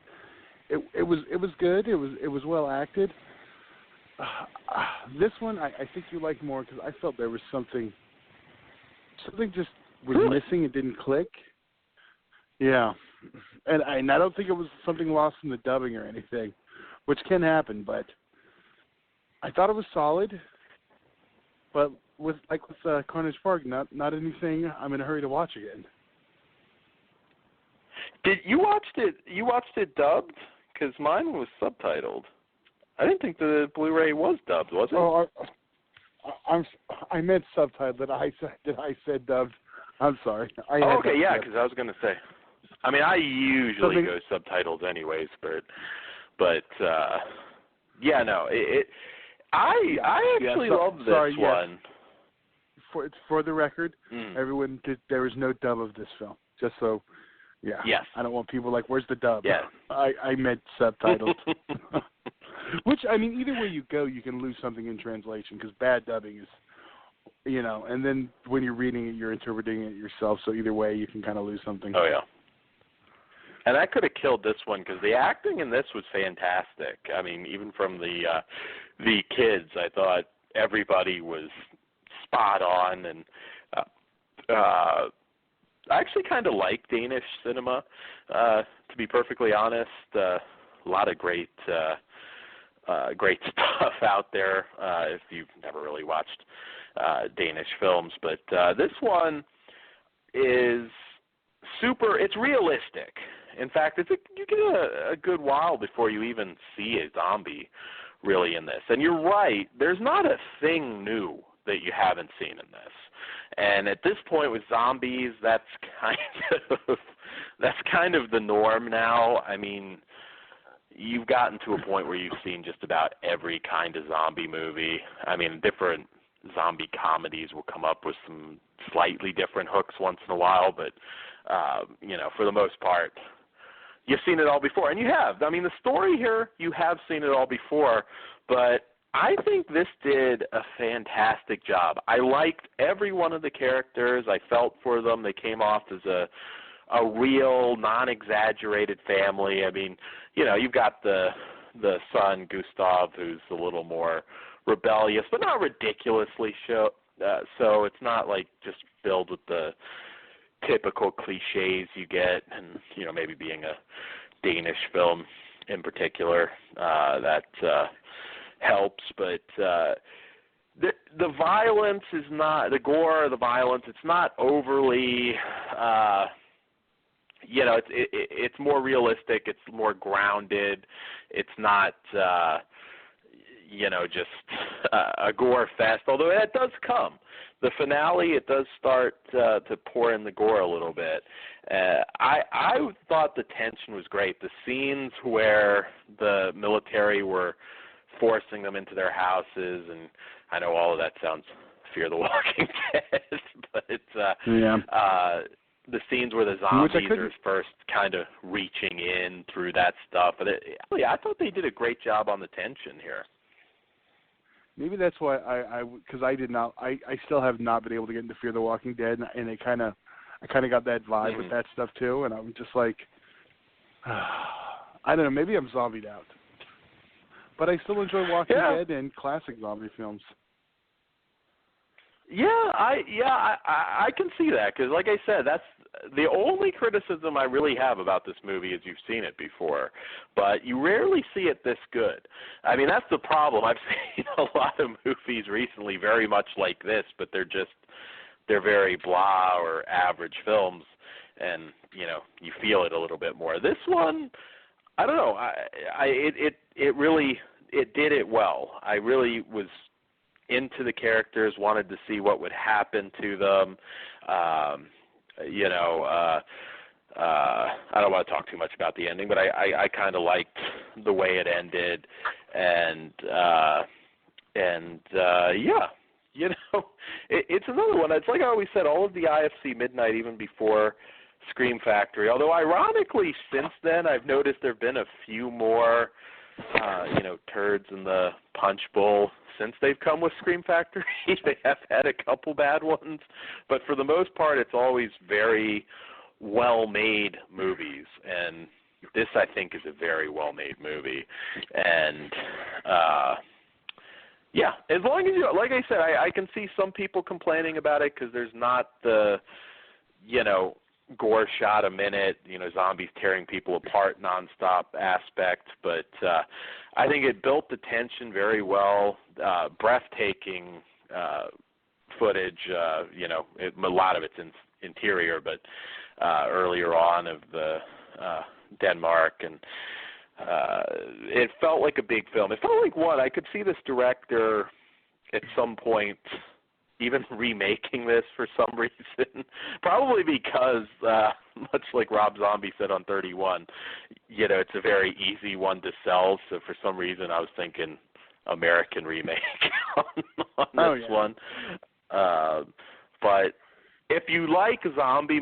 It was good. It was well acted. This one I think you liked more because I felt there was something just was missing. It didn't click. Yeah, and I don't think it was something lost in the dubbing or anything, which can happen. But I thought it was solid. But with Carnage Park, not anything I'm in a hurry to watch again. Did you watched it? You watched it dubbed? Because mine was subtitled. I didn't think the Blu-ray was dubbed, was it? Oh, I meant subtitled. That I said dubbed. I'm sorry. Okay, yeah, because I was going to say. I mean, I usually go subtitles anyways, but yeah, no. I actually love this one. For the record, everyone, there is no dub of this film. Just so. Yeah. Yes. I don't want people like, where's the dub? Yeah. I meant subtitles. Which, I mean, either way you go, you can lose something in translation because bad dubbing is, and then when you're reading it, you're interpreting it yourself. So either way, you can kind of lose something. Oh, yeah. And I could have killed this one because the acting in this was fantastic. I mean, even from the kids, I thought everybody was spot on and I actually kind of like Danish cinema, to be perfectly honest. A lot of great stuff out there if you've never really watched Danish films. But this one is it's realistic. In fact, you get a good while before you even see a zombie really in this. And you're right, there's not a thing new that you haven't seen in this. And at this point with zombies, that's kind of the norm now. I mean, you've gotten to a point where you've seen just about every kind of zombie movie. I mean, different zombie comedies will come up with some slightly different hooks once in a while, but for the most part, you've seen it all before, and you have. I mean, the story here, you have seen it all before, but I think this did a fantastic job. I liked every one of the characters. I felt for them. They came off as a real, non-exaggerated family. I mean, you've got the son, Gustav, who's a little more rebellious, but not ridiculously so it's not like just filled with the typical cliches you get, and maybe being a Danish film in particular, that helps. But the violence is not, the gore, the violence, it's not overly it's more realistic, it's more grounded, it's not just a gore fest, although that does come. The finale, it does start to pour in the gore a little bit. I thought the tension was great. The scenes where the military were forcing them into their houses, and I know all of that sounds Fear the Walking Dead, but it's the scenes where the zombies are first kind of reaching in through that stuff. But I thought they did a great job on the tension here. Maybe that's why because I still have not been able to get into Fear the Walking Dead, and I kind of got that vibe with that stuff too, and I'm just like, I don't know, maybe I'm zombied out. But I still enjoy Walking Dead and classic zombie films. I can see that, because like I said, that's the only criticism I really have about this movie is you've seen it before, but you rarely see it this good. I mean, that's the problem. I've seen a lot of movies recently very much like this, but they're very blah or average films, and you feel it a little bit more. This one, I don't know. It really did it well. I really was into the characters, wanted to see what would happen to them. I don't want to talk too much about the ending, but I kind of liked the way it ended, it's another one. It's like I always said, all of the IFC Midnight, even before Scream Factory. Although ironically, since then, I've noticed there've been a few more, turds in the punch bowl since they've come with Scream Factory. They have had a couple bad ones, but for the most part, it's always very well-made movies, and this, I think, is a very well-made movie. And as long as like I said, I can see some people complaining about it because there's not the, gore shot a minute, zombies tearing people apart nonstop aspect, but I think it built the tension very well. Breathtaking footage, a lot of it's interior, but earlier on of the Denmark, and it felt like a big film. It felt like one. I could see this director at some point even remaking this for some reason, probably because, much like Rob Zombie said on 31, it's a very easy one to sell, so for some reason I was thinking American remake on this one. But if you like zombie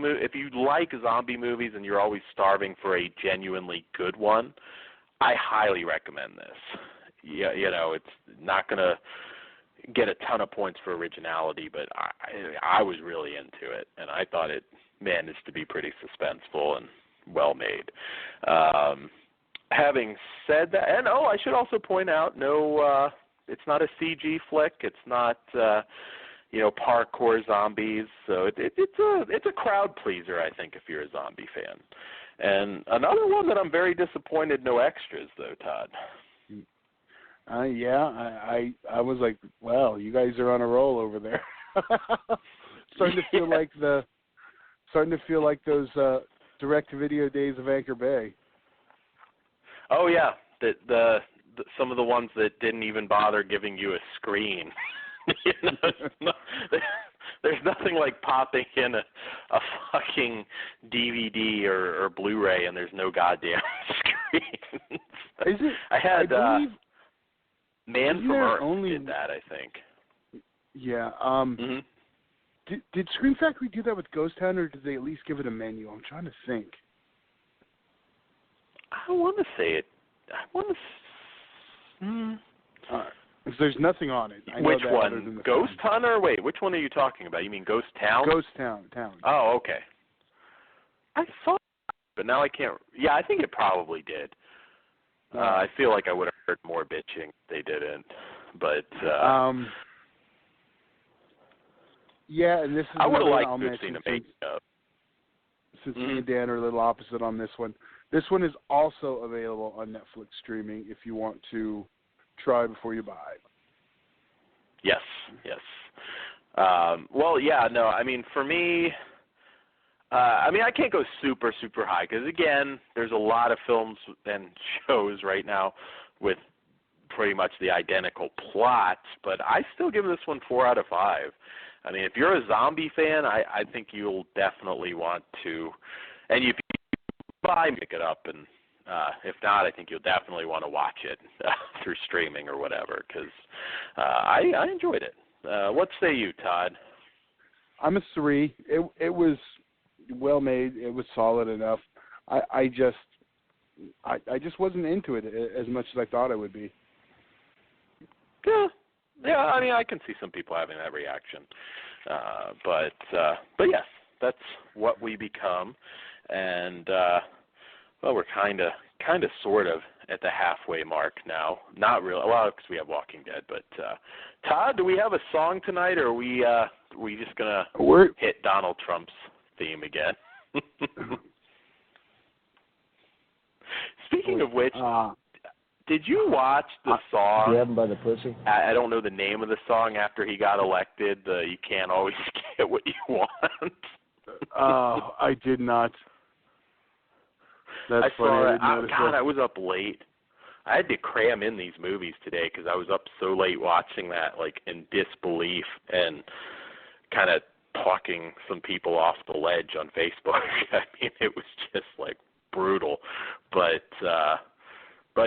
movies and you're always starving for a genuinely good one, I highly recommend this. It's not going to get a ton of points for originality, but I was really into it, and I thought it managed to be pretty suspenseful and well made. Having said that, and I should also point out, it's not a CG flick. It's not parkour zombies. So it's a crowd pleaser, I think, if you're a zombie fan. And another one that I'm very disappointed, no extras though, Todd. I was like, well, you guys are on a roll over there. starting to feel like those direct-to-video days of Anchor Bay. Oh yeah, the some of the ones that didn't even bother giving you a screen. There's nothing like popping in a fucking DVD or Blu-ray and there's no goddamn screen. Is it? I had. I believe, Man from Earth did that, I think. Yeah. Mm-hmm. Did Scream Factory do that with Ghost Town, or did they at least give it a menu? I'm trying to think. I want to say it. Because there's nothing on it. I know Which that one? other than the Ghost film. Hunter? Wait, which one are you talking about? You mean Ghost Town? Ghost Town. Oh, okay. I thought, but now I can't. Yeah, I think it probably did. I feel like I would have heard more bitching if they didn't. But yeah, and this is I would have liked I'll to have mention seen a making of. Since me and Dan are a little opposite on this one. This one is also available on Netflix streaming if you want to try before you buy. Yes. Well, yeah, no, I mean, for me, I can't go super, super high because, again, there's a lot of films and shows right now with pretty much the identical plots, but I still give this one 4 out of 5. I mean, if you're a zombie fan, I think you'll definitely want to, and if you buy, pick it up, and if not, I think you'll definitely want to watch it through streaming or whatever, because I enjoyed it. What say you, Todd? I'm a 3. It was well made. It was solid enough. I just wasn't into it as much as I thought I would be. Yeah. I mean, I can see some people having that reaction, but yes, that's what we become, and well, we're kind of, sort of at the halfway mark now. Not really, well, because we have Walking Dead. But Todd, do we have a song tonight, or are we just gonna hit Donald Trump's theme again? Speaking of which, did you watch the song? Grab him by the pussy. I don't know the name of the song after he got elected. You can't always get what you want. I did not. That's I funny. saw I that. didn't notice God, that. I was up late. I had to cram in these movies today because I was up so late watching that, like, in disbelief and kind of talking some people off the ledge on Facebook. I mean, it was just, like, brutal. But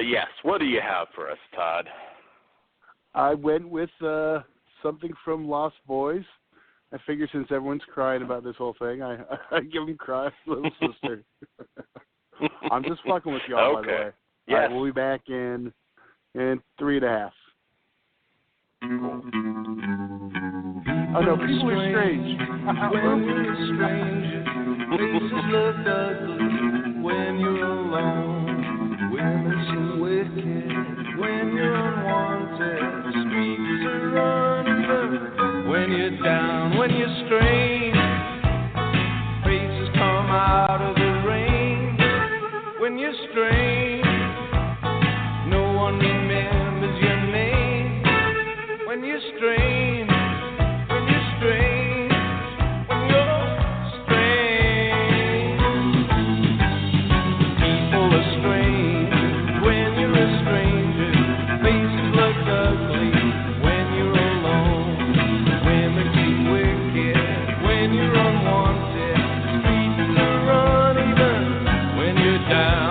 yes, what do you have for us, Todd? I went with something from Lost Boys. I figure since everyone's crying about this whole thing, I give them Cry, Little Sister. I'm just fucking with y'all, okay. By the way. Yes. All right, we'll be back in 3.5. Oh no, people are strange. When you're a stranger, faces look ugly. When you're alone, women seem wicked. When you're unwanted, streets are uneven. When you're down, when you're strange, faces come out of the rain. When you're strange, no one remembers your name. When you're strange, when you're strange, when you're strange, people are strange. When you're a stranger, faces look ugly. When you're alone, women seem wicked. When you're unwanted, streets are uneven. When you're down.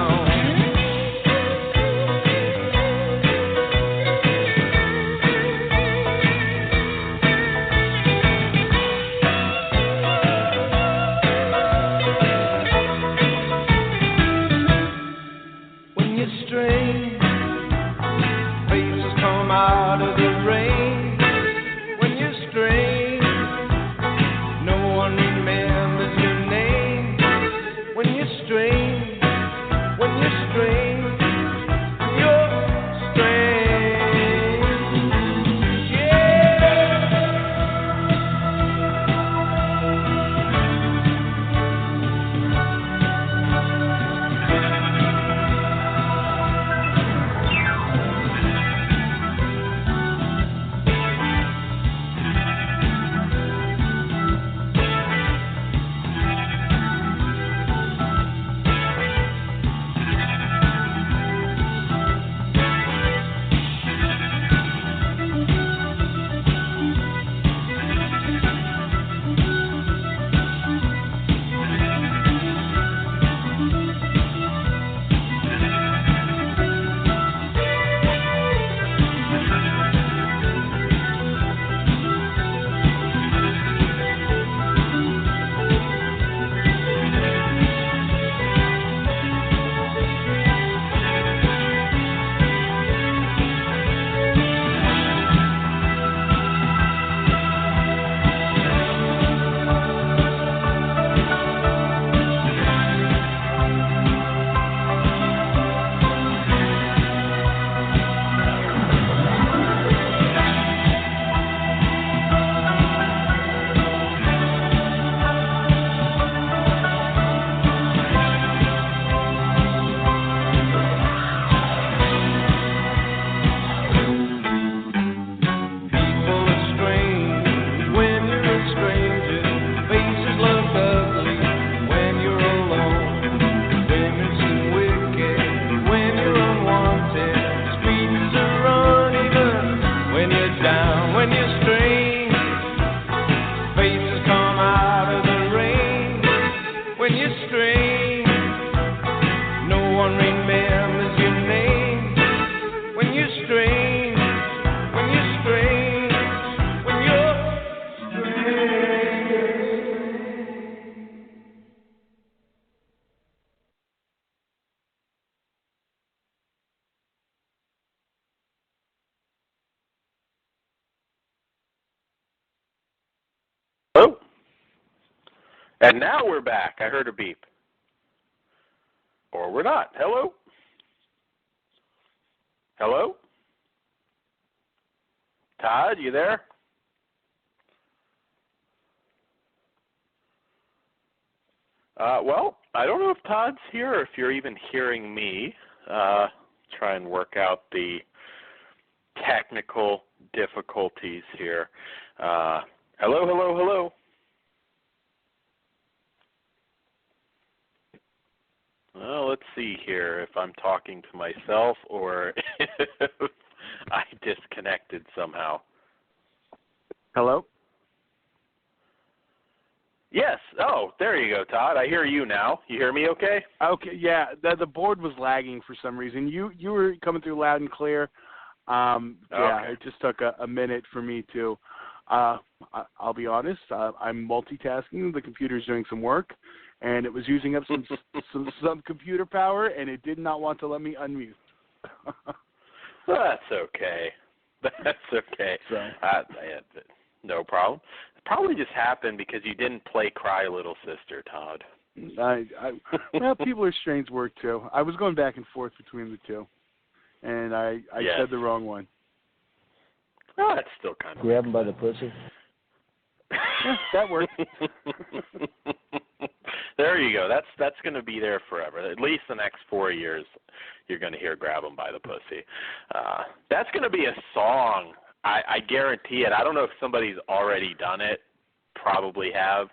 down when you're strange. Faces come out of the rain when you're strange. No one remembers your name when you're strange. When you're strange. When you're strange. Hello? And now we're back. I heard a beep. Or we're not. Hello? Hello? Todd, you there? Well, I don't know if Todd's here or if you're even hearing me. Try and work out the technical difficulties here. Hello, hello, hello. Well, let's see here if I'm talking to myself or if I disconnected somehow. Hello? Yes. Oh, there you go, Todd. I hear you now. You hear me okay? Okay, yeah. The board was lagging for some reason. You were coming through loud and clear. Yeah, Okay. it just took a minute for me to. I'll be honest. I'm multitasking. The computer's doing some work, and it was using up some computer power, and it did not want to let me unmute. That's okay. That's okay. So. No problem. It probably just happened because you didn't play Cry Little Sister, Todd. Well, People Are Strange worked too. I was going back and forth between the two, and I Yes. said the wrong one. Oh, that's still kind of. Grab him by the pussy. Yeah, that worked. There you go. That's going to be there forever. At least the next 4 years, you're going to hear "Grab 'Em by the Pussy." That's going to be a song. I guarantee it. I don't know if somebody's already done it. Probably have,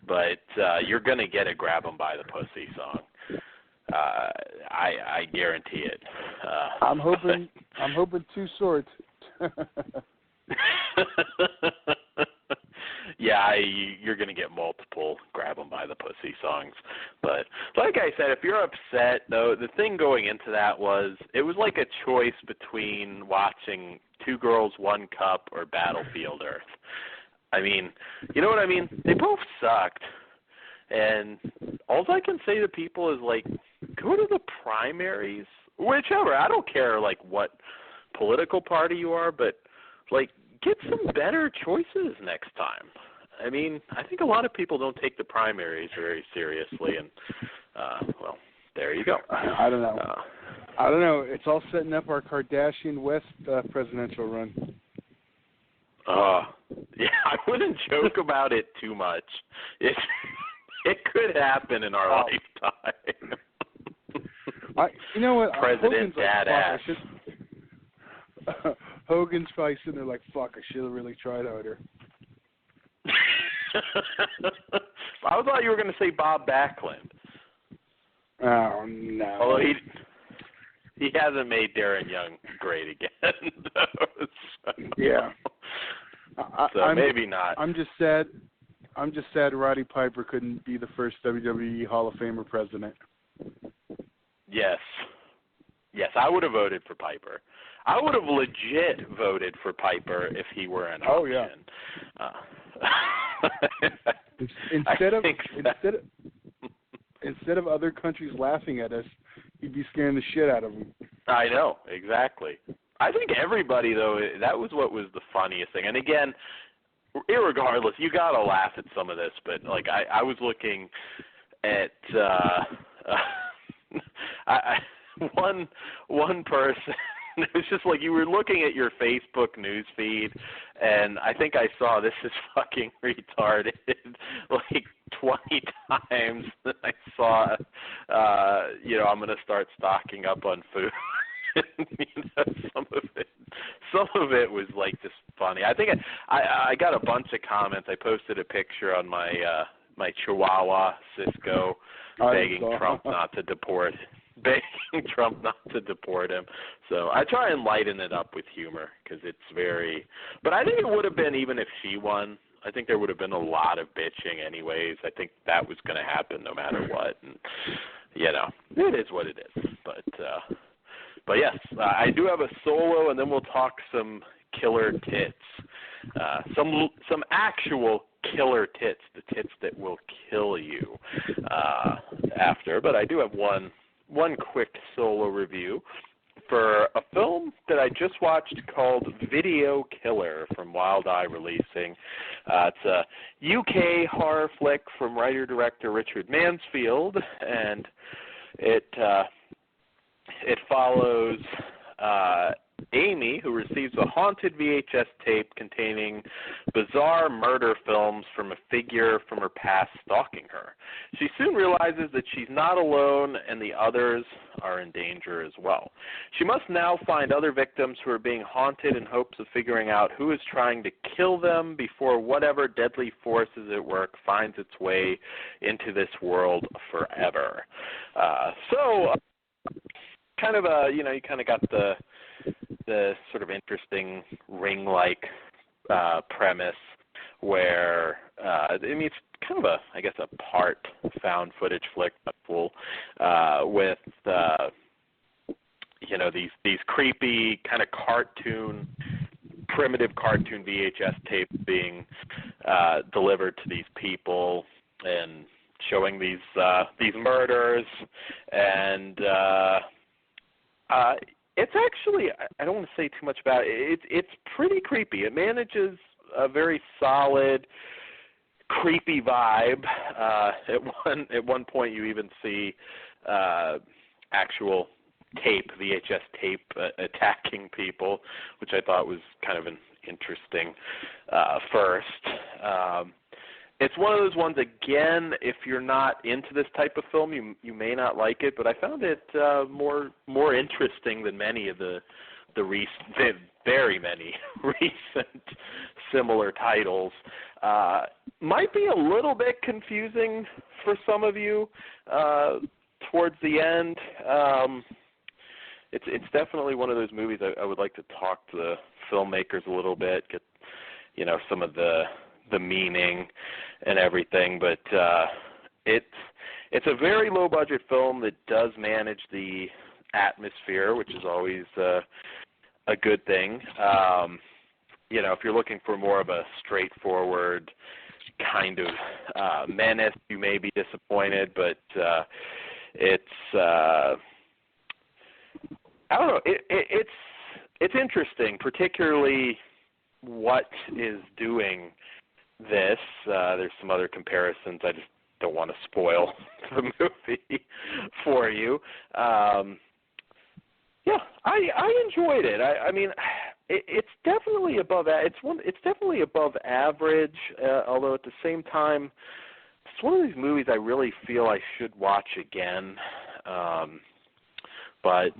but you're going to get a "Grab 'Em by the Pussy" song. I guarantee it. I'm hoping two swords. Yeah, you're going to get multiple "Grab 'Em by the Pussy" songs. But like I said, if you're upset, though, the thing going into that was it was like a choice between watching Two Girls, One Cup or Battlefield Earth. I mean, you know what I mean? They both sucked. And all I can say to people is, like, go to the primaries, whichever. I don't care, like, what political party you are, but, like, get some better choices next time. I mean, I think a lot of people don't take the primaries very seriously, and, well, there you go. I don't know. I don't know. It's all setting up our Kardashian West presidential run. Yeah, I wouldn't joke about it too much. It could happen in our lifetime. You know what? President Dad ass. Hogan's probably sitting there like, fuck, I should have really tried harder. I thought you were going to say Bob Backlund. Oh, no. Although he hasn't made Darren Young great again, though. So. Yeah. Maybe not. I'm just sad Roddy Piper couldn't be the first WWE Hall of Famer president. Yes. Yes, I would have voted for Piper. I would have legit voted for Piper if he were an option. Instead of other countries laughing at us, he'd be scaring the shit out of them. I know, exactly. I think everybody, though, that was what was the funniest thing. And again, irregardless, you got to laugh at some of this, but, like, I was looking at one person. It was just like you were looking at your Facebook news feed, and I think I saw "this is fucking retarded" like 20 times. And I saw, I'm going to start stocking up on food. Some of it was like just funny. I think I got a bunch of comments. I posted a picture on my my Chihuahua Cisco begging Trump not to deport begging Trump not to deport him. So I try and lighten it up with humor because it's very. But I think it would have been even if she won. I think there would have been a lot of bitching anyways. I think that was going to happen no matter what. And it is what it is. But yes, I do have a solo, and then we'll talk some killer tits. Some actual killer tits, the tits that will kill you after. But I do have one quick solo review for a film that I just watched called Video Killer from Wild Eye Releasing. It's a UK horror flick from writer-director Richard Mansfield, and it follows Amy, who receives a haunted VHS tape containing bizarre murder films from a figure from her past stalking her. She soon realizes that she's not alone and the others are in danger as well. She must now find other victims who are being haunted in hopes of figuring out who is trying to kill them before whatever deadly force is at work finds its way into this world forever. Kind of a, you kind of got the sort of interesting Ring-like premise where it's kind of a part found footage flick, but full, with these creepy kind of primitive cartoon VHS tapes being delivered to these people and showing these murders, and it's actually, I don't want to say too much about it. It's pretty creepy. It manages a very solid, creepy vibe. At one point, you even see actual VHS tape attacking people, which I thought was kind of an interesting first. It's one of those ones, again, if you're not into this type of film, you may not like it, but I found it more interesting than many of the very many recent similar titles. Might be a little bit confusing for some of you towards the end. It's definitely one of those movies I would like to talk to the filmmakers a little bit, get some of the meaning and everything, but it's a very low budget film that does manage the atmosphere, which is always a good thing. If you're looking for more of a straightforward kind of menace, you may be disappointed, but it's I don't know. It's interesting, particularly what is doing this. There's some other comparisons. I just don't want to spoil the movie for you. I enjoyed it. I mean, it's definitely above. It's definitely above average. Although at the same time, it's one of these movies I really feel I should watch again. But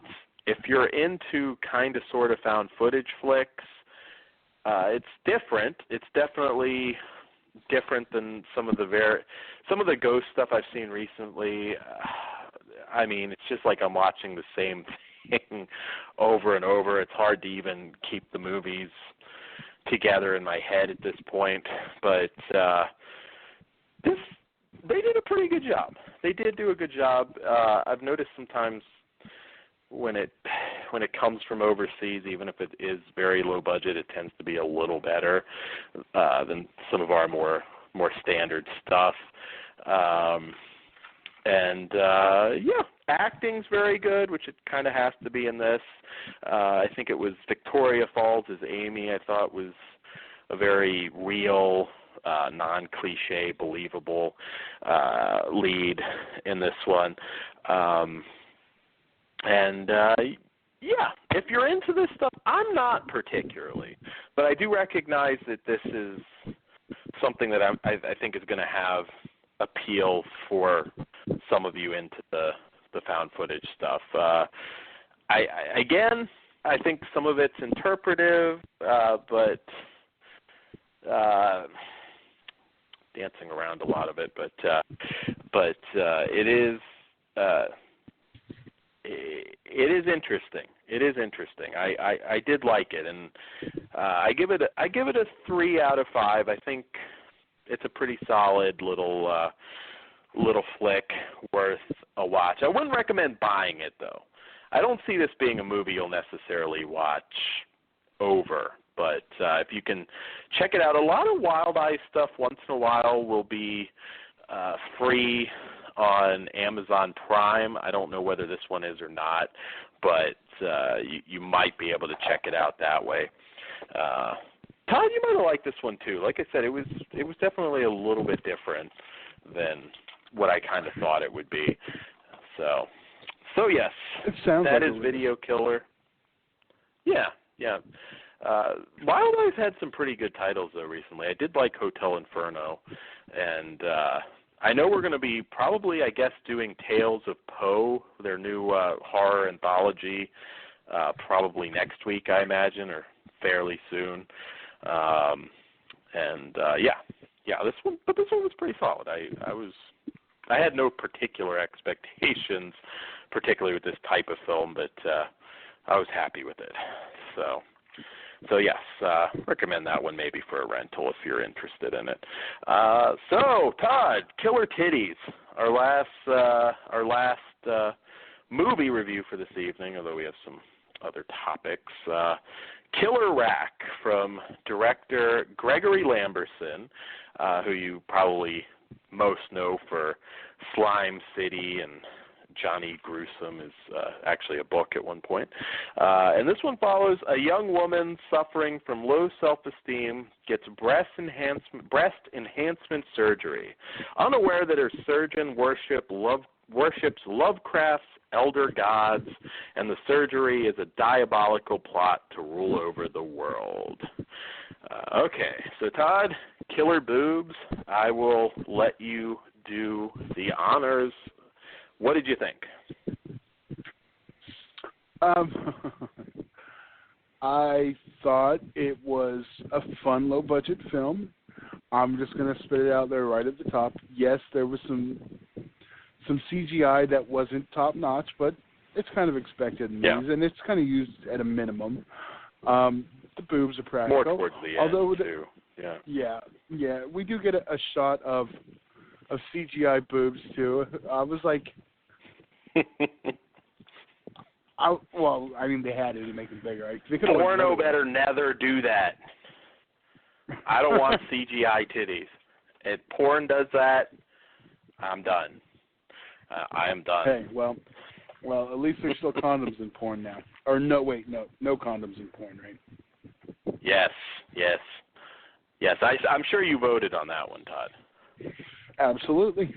if you're into kind of sort of found footage flicks, it's different. It's definitely different than some of the ghost stuff I've seen recently. I mean, it's just like I'm watching the same thing over and over. It's hard to even keep the movies together in my head at this point. But they did a pretty good job. They did do a good job. I've noticed sometimes when it comes from overseas, even if it is very low budget, it tends to be a little better than some of our more standard stuff. Acting's very good, which it kind of has to be in this. I think it was Victoria Falls as Amy. I thought was a very real, non-cliche, believable lead in this one. If you're into this stuff, I'm not particularly, but I do recognize that this is something that I think is going to have appeal for some of you into the found footage stuff. I think some of it's interpretive, but dancing around a lot of it. But it is. it is interesting. It is interesting. I did like it, and I give it a 3 out of 5. I think it's a pretty solid little flick worth a watch. I wouldn't recommend buying it though. I don't see this being a movie you'll necessarily watch over. But if you can check it out, a lot of Wild Eye stuff once in a while will be free on Amazon Prime. I don't know whether this one is or not, but you might be able to check it out that way. Todd, you might have liked this one too. Like I said, it was definitely a little bit different than what I kind of thought it would be. So yes, it sounds that like is Video Killer. Yeah. Wild Eye's had some pretty good titles though recently. I did like Hotel Inferno, and I know we're going to be probably, I guess, doing Tales of Poe, their new horror anthology, probably next week, I imagine, or fairly soon. This one was pretty solid. I had no particular expectations, particularly with this type of film, but I was happy with it. So yes, recommend that one maybe for a rental if you're interested in it. So Todd, Killer Titties, our last movie review for this evening, although we have some other topics. Killer Rack from director Gregory Lamberson, who you probably most know for Slime City, and Johnny Gruesome is actually a book at one point. And this one follows a young woman suffering from low self-esteem, gets breast enhancement surgery, unaware that her surgeon worships Lovecraft's elder gods, and the surgery is a diabolical plot to rule over the world. Okay, so Todd, Killer Boobs, I will let you do the honors. What did you think? I thought it was a fun, low-budget film. I'm just going to spit it out there right at the top. Yes, there was some CGI that wasn't top-notch, but it's kind of expected in movies, and it's kind of used at a minimum. The boobs are practical. More towards the end, too. Yeah. We do get a shot of CGI boobs, too. I was like... they had to make them bigger. Right? They Porno better never do that. I don't want CGI titties. If porn does that, I'm done. I am done. Hey, well, at least there's still condoms in porn now. Or no condoms in porn, right? Yes. I'm sure you voted on that one, Todd. Absolutely.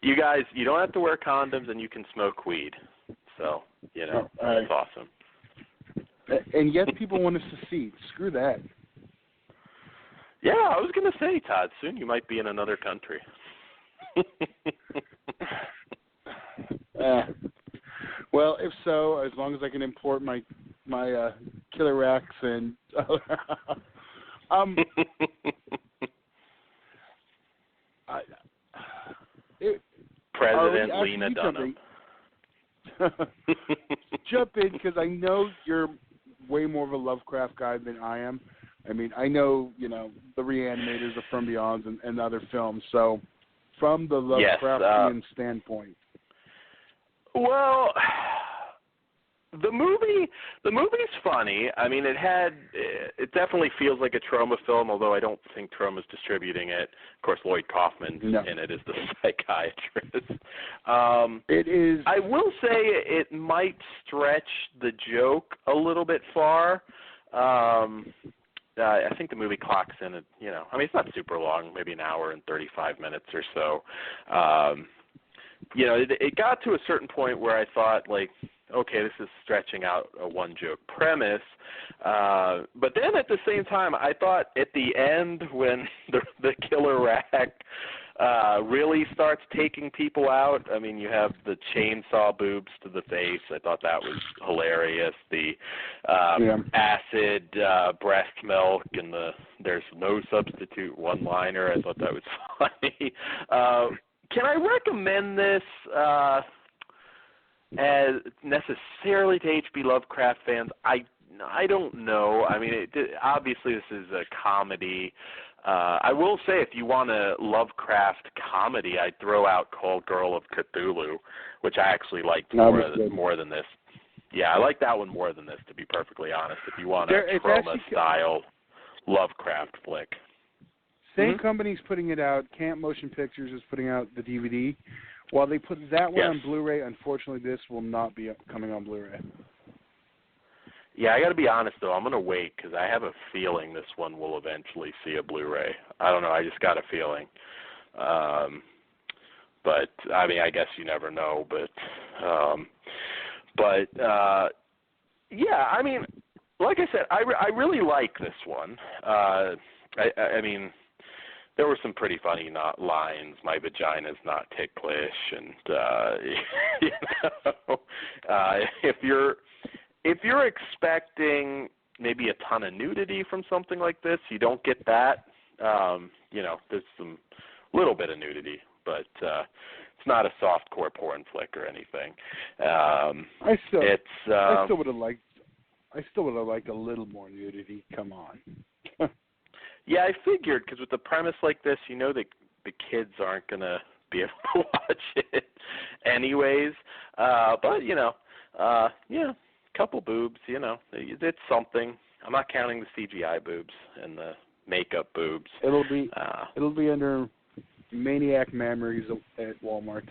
You guys, you don't have to wear condoms, and you can smoke weed. So, that's awesome. And yet people want to secede. Screw that. Yeah, I was going to say, Todd, soon you might be in another country. Well, if so, as long as I can import my killer racks and President Lena Dunham. Jump in, because I know you're way more of a Lovecraft guy than I am. I mean, I know, the Reanimators, the From Beyonds, and other films. So, from the Lovecraftian standpoint. Well, the movie's funny. I mean, it definitely feels like a Troma film, although I don't think Troma's distributing it. Of course, Lloyd Kaufman's in it as the psychiatrist. It is. I will say it might stretch the joke a little bit far. I think the movie clocks in at, it's not super long, maybe an hour and 35 minutes or so. It got to a certain point where I thought, okay, this is stretching out a one-joke premise. But then at the same time, I thought at the end when the killer rack really starts taking people out, I mean, you have the chainsaw boobs to the face. I thought that was hilarious. The acid breast milk and there's no substitute one-liner. I thought that was funny. can I recommend this as necessarily to H.P. Lovecraft fans? I don't know. I mean, obviously this is a comedy. I will say, if you want a Lovecraft comedy, I'd throw out Call Girl of Cthulhu, which I actually liked more than this. Yeah, I like that one more than this, to be perfectly honest, if you want a Troma-style Lovecraft flick. Same company's putting it out. Camp Motion Pictures is putting out the DVD. While they put that one on Blu-ray, unfortunately this will not be coming on Blu-ray. Yeah, I got to be honest, though. I'm going to wait because I have a feeling this one will eventually see a Blu-ray. I don't know. I just got a feeling. But, I mean, I guess you never know. But yeah, I mean, like I said, I really like this one. I mean, there were some pretty funny lines. My vagina's not ticklish. And, you know, if you're expecting maybe a ton of nudity from something like this, you don't get that. You know, there's some little bit of nudity, but it's not a softcore porn flick or anything. I still would have liked a little more nudity. Come on. Yeah, I figured, because with a premise like this, you know that the kids aren't going to be able to watch it anyways. But, you know, yeah. Couple boobs, you know, it's something. I'm not counting the CGI boobs and the makeup boobs. It'll be under Maniac Memories at Walmart.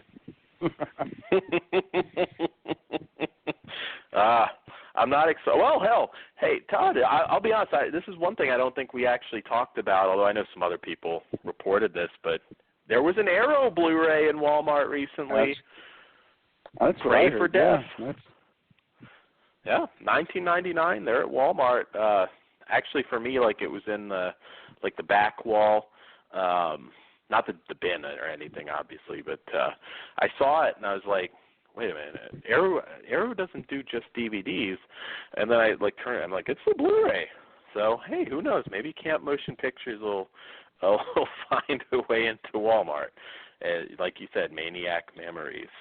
I'm not excited. Well, hell, hey, Todd, I'll be honest. This is one thing I don't think we actually talked about, although I know some other people reported this, but there was an Arrow Blu-ray in Walmart recently. That's Pray for Death. Yeah, $19.99 there at Walmart. Actually, for me, like, it was in the back wall, not the bin or anything, obviously, but I saw it and I was like, wait a minute, Arrow doesn't do just DVDs, and then I I'm like, it's the Blu-ray. So hey, who knows? Maybe Camp Motion Pictures will find a way into Walmart. Like you said, Maniac Memories.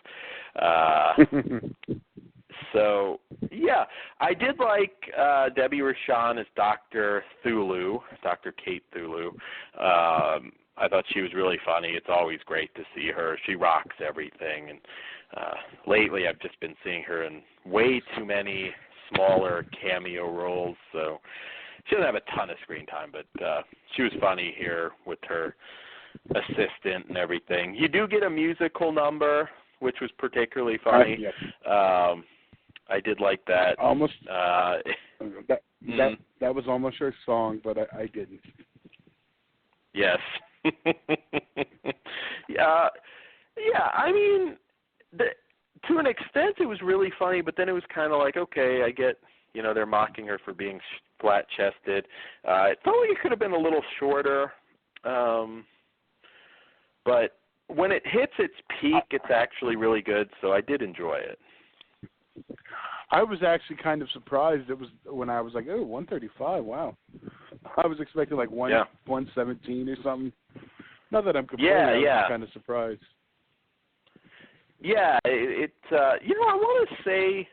So, yeah, I did like Debbie Rochon as Dr. Thulu, Dr. Kate Thulu. I thought she was really funny. It's always great to see her. She rocks everything. And lately I've just been seeing her in way too many smaller cameo roles. So she doesn't have a ton of screen time, but she was funny here with her assistant and everything. You do get a musical number, which was particularly funny. I did like that. Almost. That was almost her song, but I didn't. Yes. Yeah. I mean, to an extent, it was really funny, but then it was kind of like, okay, I get, you know, they're mocking her for being flat-chested. It felt like it could have been a little shorter, but when it hits its peak, it's actually really good. So I did enjoy it. I was actually kind of surprised. It was when I was like, oh, 135, wow. I was expecting like 117 or something. Not that I'm complaining, I was kind of surprised. Yeah, you know, I want to say,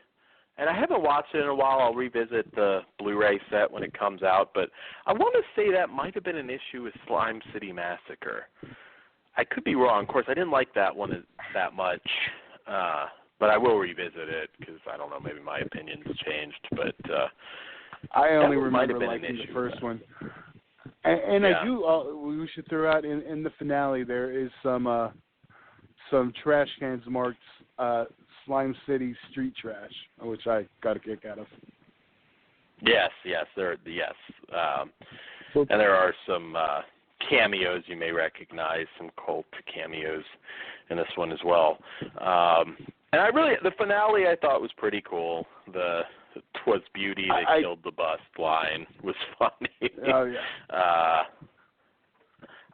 and I haven't watched it in a while, I'll revisit the Blu-ray set when it comes out, but I want to say that might have been an issue with Slime City Massacre. I could be wrong. Of course, I didn't like that one that much. But I will revisit it because, I don't know, maybe my opinion's changed. But I only remember liking the first one. And I do, we should throw out in the finale, there is some trash cans marked Slime City Street Trash, which I got a kick out of. Yes. And there are some cameos you may recognize, some cult cameos in this one as well. And the finale I thought was pretty cool. The "'Twas beauty that killed the bust" line was funny. Oh yeah.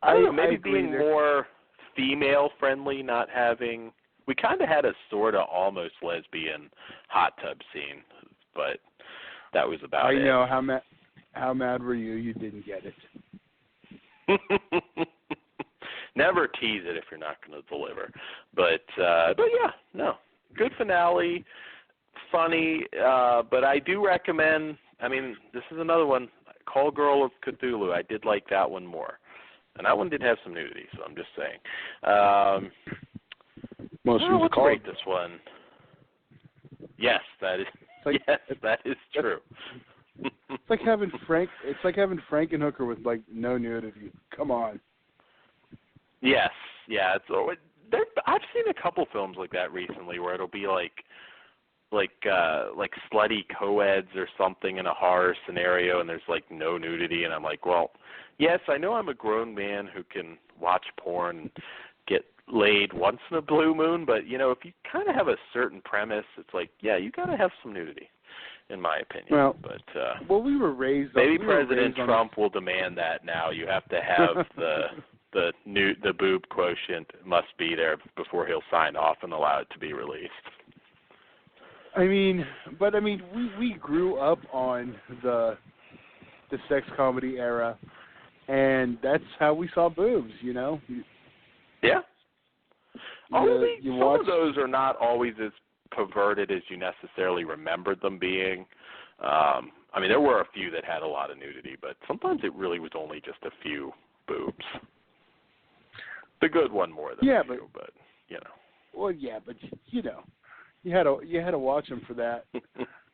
I don't know, maybe being more female friendly, not having. We kind of had a sort of almost lesbian hot tub scene, but that was about it. I know how mad were you? You didn't get it. never tease it if you're not going to deliver. But yeah, no, good finale, funny. But I do recommend. I mean, this is another one. Call Girl of Cthulhu. I did like that one more, and that one did have some nudity. So I'm just saying. Let's rate this one. Yes, that is. That is true. It's like having Frankenhooker with like no nudity. Come on. Yes, yeah. I've seen a couple films like that recently where it'll be like slutty co-eds or something in a horror scenario, and there's like no nudity, and I'm like, well, yes, I know I'm a grown man who can watch porn and get laid once in a blue moon, but if you kind of have a certain premise, it's like, yeah, you got to have some nudity, in my opinion. Well, we were raised. Maybe President Trump will demand that now. You have to have the boob quotient must be there before he'll sign off and allow it to be released. I mean, we grew up on the sex comedy era, and that's how we saw boobs. Yeah. Some of those are not always as perverted as you necessarily remembered them being. I mean, there were a few that had a lot of nudity, but sometimes it really was only just a few boobs. The good one more than a few, but. Well, yeah, but you had to watch them for that.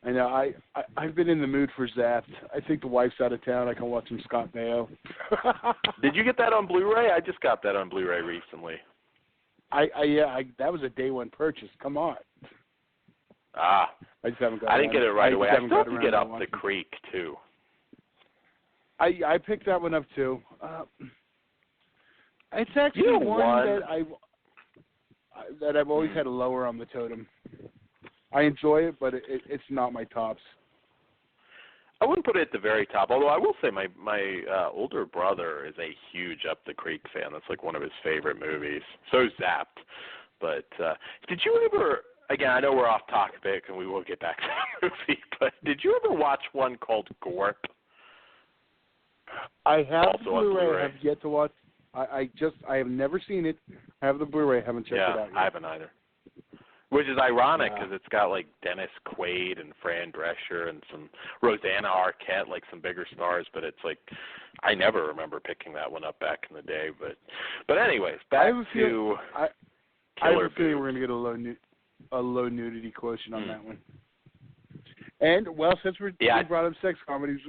I know. I've been in the mood for Zapped. I think the wife's out of town. I can watch some Scott Baio. Did you get that on Blu-ray? I just got that on Blu-ray recently. That was a day one purchase. Come on. I just haven't got. I didn't get it right away. I still have to get Up the Creek too. I picked that one up too. It's actually one that I've always had a lower on the totem. I enjoy it, but it's not my tops. I wouldn't put it at the very top, although I will say my older brother is a huge Up the Creek fan. That's like one of his favorite movies. So Zapped. But did you ever, again, I know we're off topic and we will get back to the movie, but did you ever watch one called Gorp? I have also the Blu-ray. I have yet to watch. I have never seen it. I have the Blu-ray. I haven't checked it out yet. I haven't either. Which is ironic because it's got like Dennis Quaid and Fran Drescher and some Rosanna Arquette, like some bigger stars. But it's like I never remember picking that one up back in the day. But anyways, back to Killer I have a feeling we're going to get a low nudity quotient on that one. And since we brought up sex comedies,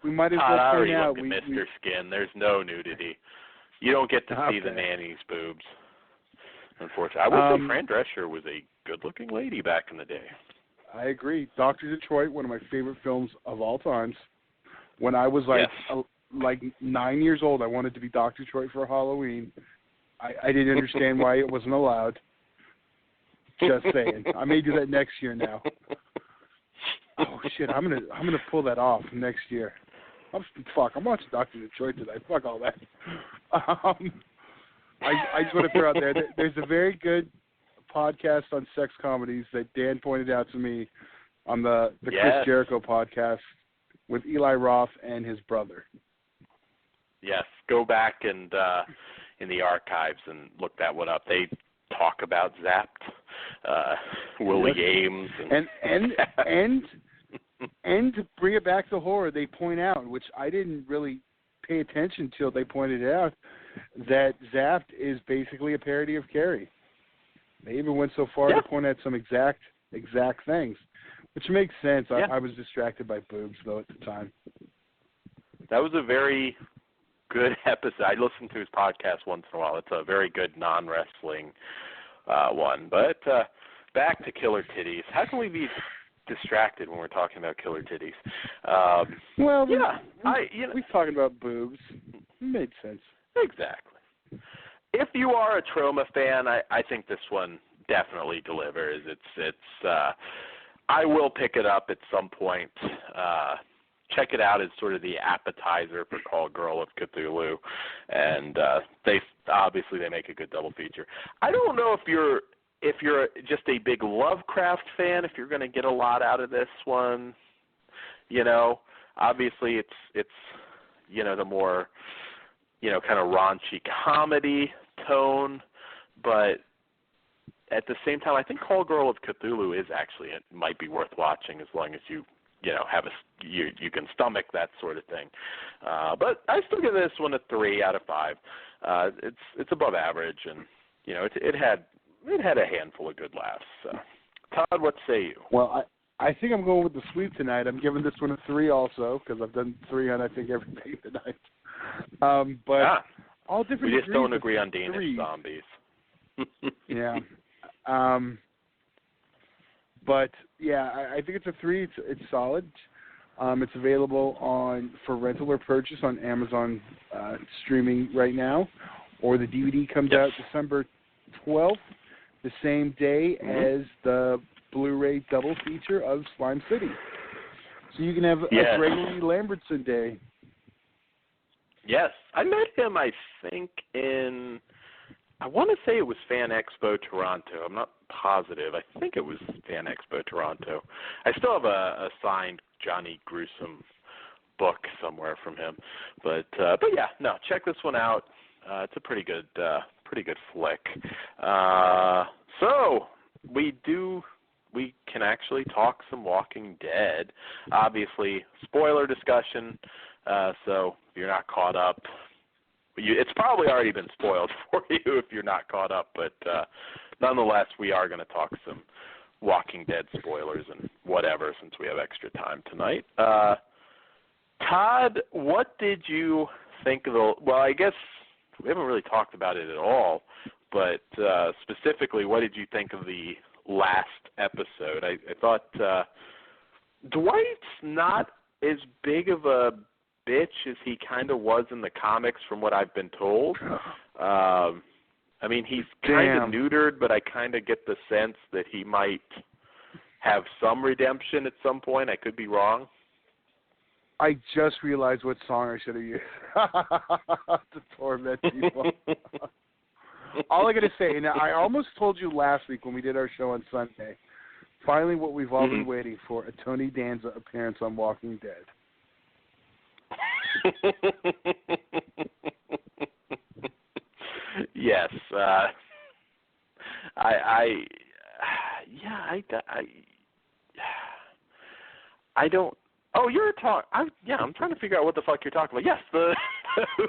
we might as well point out Mr. Skin. There's no nudity. You don't get to see the nanny's boobs. Unfortunately, I would say Fran Drescher was a good-looking lady back in the day. I agree. Dr. Detroit, one of my favorite films of all times. When I was like 9 years old, I wanted to be Dr. Detroit for Halloween. I didn't understand why it wasn't allowed. Just saying. I may do that next year now. Oh shit! I'm gonna pull that off next year. I'm watching Dr. Detroit tonight. Fuck all that. I just want to throw out there that there's a very good podcast on sex comedies that Dan pointed out to me on the Chris Jericho podcast with Eli Roth and his brother. Yes, go back and in the archives and look that one up. They talk about Zapped, Willie Ames, and to bring it back to horror, they point out, which I didn't really pay attention till they pointed it out, that Zapped is basically a parody of Carrie. They even went so far to point out some exact things, which makes sense. Yeah. I was distracted by boobs, though, at the time. That was a very good episode. I listen to his podcast once in a while. It's a very good non-wrestling one. But back to Killer Titties. How can we be distracted when we're talking about Killer Titties? We're talking about boobs. It made sense. Exactly. If you are a Troma fan, I think this one definitely delivers. It's I will pick it up at some point. Check it out as sort of the appetizer for Call Girl of Cthulhu, and they make a good double feature. I don't know if you're just a big Lovecraft fan, if you're going to get a lot out of this one. Obviously it's the more kind of raunchy comedy, tone, but at the same time, I think Call Girl of Cthulhu is actually, it might be worth watching as long as you have you can stomach that sort of thing. But I still give this one a 3 out of 5. It's above average, and it had a handful of good laughs. So, Todd, what say you? Well, I think I'm going with the sweep tonight. I'm giving this one a 3 also because I've done 3 on I think everything tonight. But all different. We just don't agree on Danish 3. zombies. Yeah. But yeah, I think it's a 3. It's solid. It's available for rental or purchase on Amazon streaming right now, or the DVD comes out December 12th, the same day as the Blu-ray double feature of Slime City. So you can have a Gregory Lambertson day. Yes, I met him. I think I want to say it was Fan Expo Toronto. I'm not positive. I think it was Fan Expo Toronto. I still have a signed Johnny Gruesome book somewhere from him. But yeah, no, check this one out. It's a pretty good flick. So we can actually talk some Walking Dead. Obviously, spoiler discussion. So if you're not caught up, it's probably already been spoiled for you if you're not caught up, but nonetheless, we are going to talk some Walking Dead spoilers and whatever since we have extra time tonight. Todd, what did you think of I guess we haven't really talked about it at all, but specifically, what did you think of the last episode? I thought Dwight's not as big of a bitch as he kind of was in the comics from what I've been told. I mean, he's kind of neutered, but I kind of get the sense that he might have some redemption at some point. I could be wrong. I just realized what song I should have used to torment people. All I got to say, and I almost told you last week when we did our show on Sunday, finally what we've all been waiting for, a Tony Danza appearance on Walking Dead. Yes, I don't. Oh, you're talking. I'm trying to figure out what the fuck you're talking about. Yes, the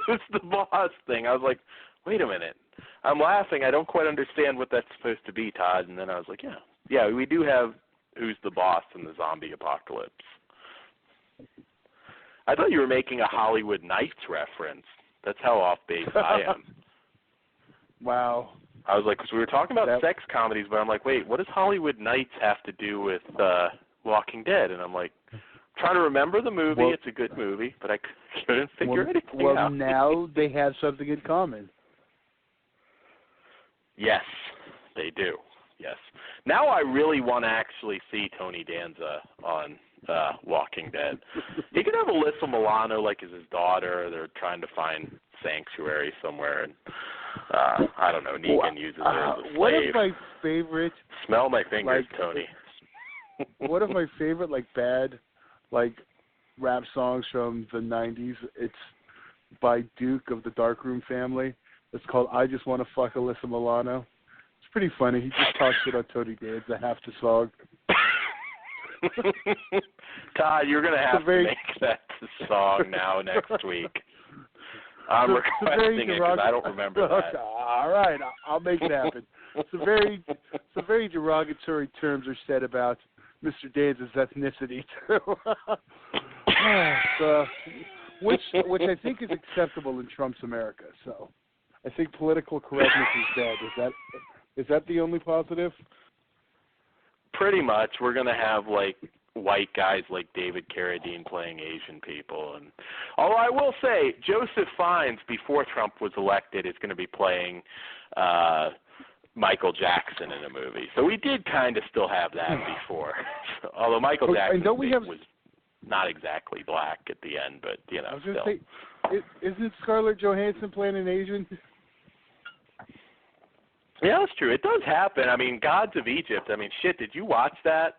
who's the boss thing. I was like, wait a minute. I'm laughing. I don't quite understand what that's supposed to be, Todd. And then I was like, yeah, we do have who's the boss in the zombie apocalypse. I thought you were making a Hollywood Nights reference. That's how off base I am. Wow. I was like, because we were talking about sex comedies, but I'm like, wait, what does Hollywood Nights have to do with Walking Dead? And I'm like, trying to remember the movie. It's a good movie, but I couldn't figure anything out. Well, now they have something in common. Yes, they do. Yes. Now I really want to actually see Tony Danza on Walking Dead. He could have Alyssa Milano like as his daughter. They're trying to find sanctuary somewhere, and I don't know. Negan uses her as a slave. One of my favorite. Smell my fingers, Tony. One of my favorite bad rap songs from the '90s. It's by Duke of the Darkroom Family. It's called "I Just Want to Fuck Alyssa Milano." It's pretty funny. He just talks shit on Tony Danza half the song. Todd, you're going to have to make that the song now next week. I'm requesting it because I don't remember that. All right, I'll make it happen. Some very derogatory terms are said about Mr. Danza's ethnicity too. So, which I think is acceptable in Trump's America. So, I think political correctness is dead. Is that the only positive? Pretty much. We're going to have white guys like David Carradine playing Asian people, and although I will say Joseph Fiennes before Trump was elected is going to be playing Michael Jackson in a movie. So we did kind of still have that before. Although Michael Jackson was not exactly black at the end, but I was still. Say, isn't Scarlett Johansson playing an Asian? Yeah, that's true. It does happen. I mean, Gods of Egypt. I mean, shit, did you watch that?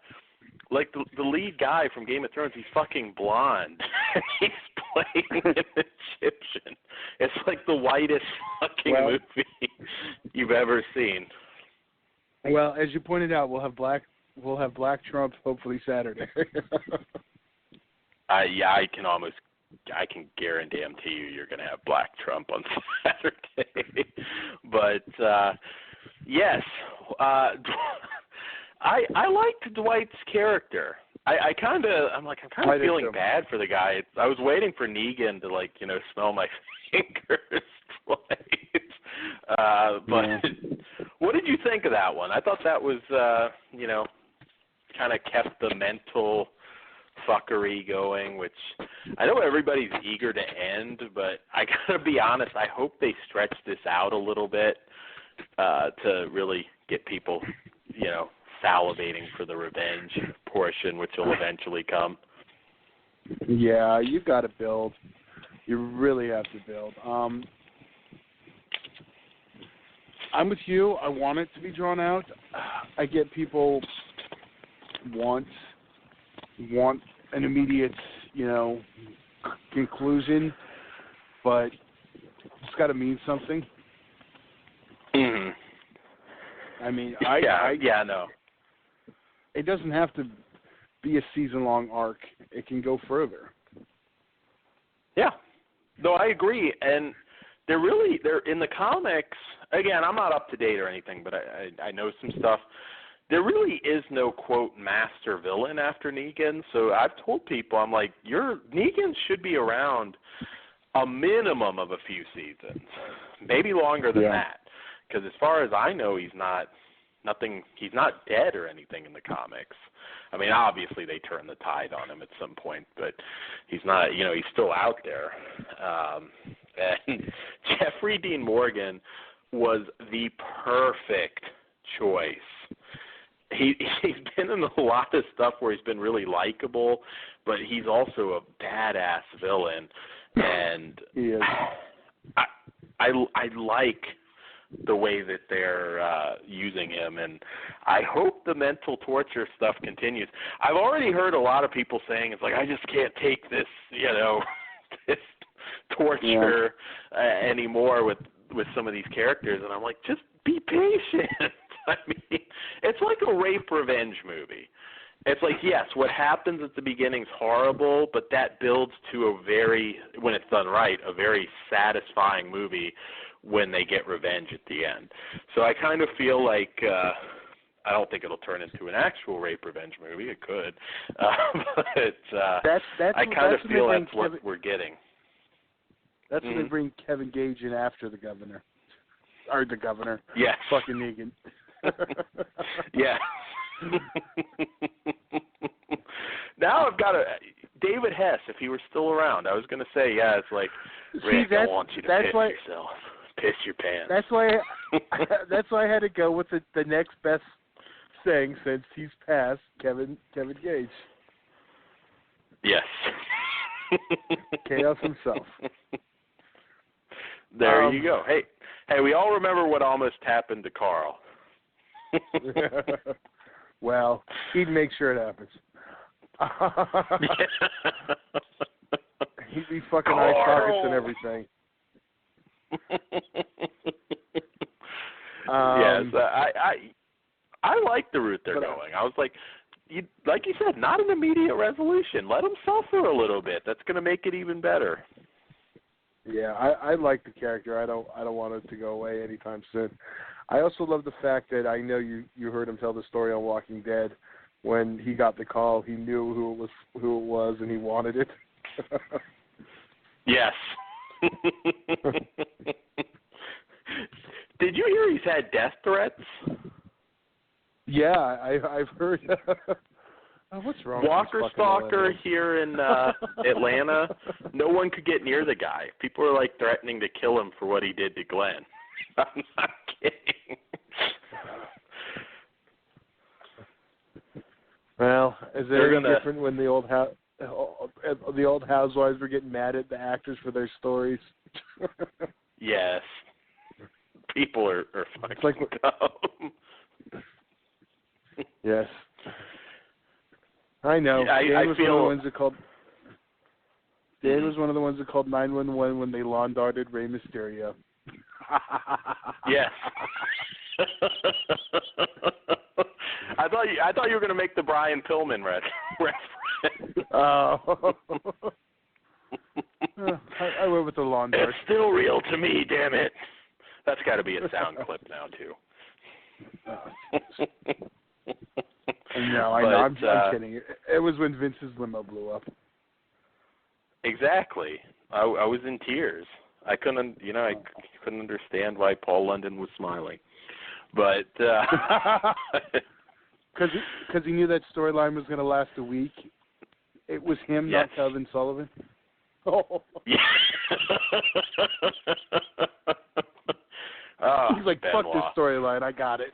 The lead guy from Game of Thrones, he's fucking blonde. He's playing an Egyptian. It's like the whitest fucking fucking movie you've ever seen. Well, as you pointed out, we'll have Black Trump hopefully Saturday. I can guarantee you're going to have Black Trump on Saturday. But yes, I liked Dwight's character. I'm kind of feeling bad for the guy. I was waiting for Negan to smell my fingers twice. But what did you think of that one? I thought that was kind of kept the mental fuckery going, which I know everybody's eager to end, but I gotta be honest, I hope they stretch this out a little bit to really get people, salivating for the revenge portion, which will eventually come. Yeah, you've got to build. You really have to build. I'm with you. I want it to be drawn out. I get people want an immediate, conclusion, but it's got to mean something. Mm-hmm. I mean, no. It doesn't have to be a season-long arc. It can go further. Yeah. No, I agree. And they're in the comics, again, I'm not up to date or anything, but I know some stuff. There really is no, quote, master villain after Negan. So I've told people, I'm like, Negan should be around a minimum of a few seasons, maybe longer than that. Because as far as I know, he's not dead or anything in the comics. I mean, obviously they turn the tide on him at some point, but he's not, he's still out there. And Jeffrey Dean Morgan was the perfect choice. He's been in a lot of stuff where he's been really likable, but he's also a badass villain. And he is. I like the way that they're using him, and I hope the mental torture stuff continues. I've already heard a lot of people saying it's like, I just can't take this, this torture anymore with some of these characters, and I'm like, just be patient. I mean, it's like a rape revenge movie. It's like, yes, what happens at the beginning is horrible, but that builds to when it's done right, a very satisfying movie when they get revenge at the end. So I kind of feel like, I don't think it'll turn into an actual rape revenge movie. It could. But I kind of feel that's what we're getting. That's when they bring Kevin Gage in after the governor. Or the governor. Yes. Fucking Negan. Yeah. Now I've got David Hess, if he were still around. I was going to say, it's like, Rick, I want you to piss yourself. Piss your pants. That's why I had to go with the next best thing since he's passed, Kevin Gage. Yes. Chaos himself. There you go. Hey, we all remember what almost happened to Carl. Well, he'd make sure it happens. He'd be fucking Carl. eye sockets and everything. Yes, I like the route they're going. I was like, like you said, not an immediate resolution. Let them suffer a little bit. That's going to make it even better. Yeah, I like the character. I don't want it to go away anytime soon. I also love the fact that I know you heard him tell the story on Walking Dead. When he got the call, he knew who it was, and he wanted it. Yes. Did you hear he's had death threats? Yeah, I've heard. What's wrong? Walker Stalker here in Atlanta. No one could get near the guy. People were like threatening to kill him for what he did to Glenn. I'm not kidding. Well, is it any different when the old housewives were getting mad at the actors for their stories? Yes. People are fucking dumb. Yes. I know. Dan was one of the ones that called 911 when they lawn darted Rey Mysterio. Yes. I thought you were going to make the Brian Pillman reference. Oh. I went with the lawn dart. It's still real to me, damn it. That's got to be a sound clip now, too. No, I know. I'm kidding. It was when Vince's limo blew up. Exactly. I was in tears. I couldn't understand why Paul London was smiling, but because he knew that storyline was going to last a week. It was him, yes. not Kevin Sullivan. Oh. Yeah. Oh, he's like, Benoit. fuck this storyline. I got it.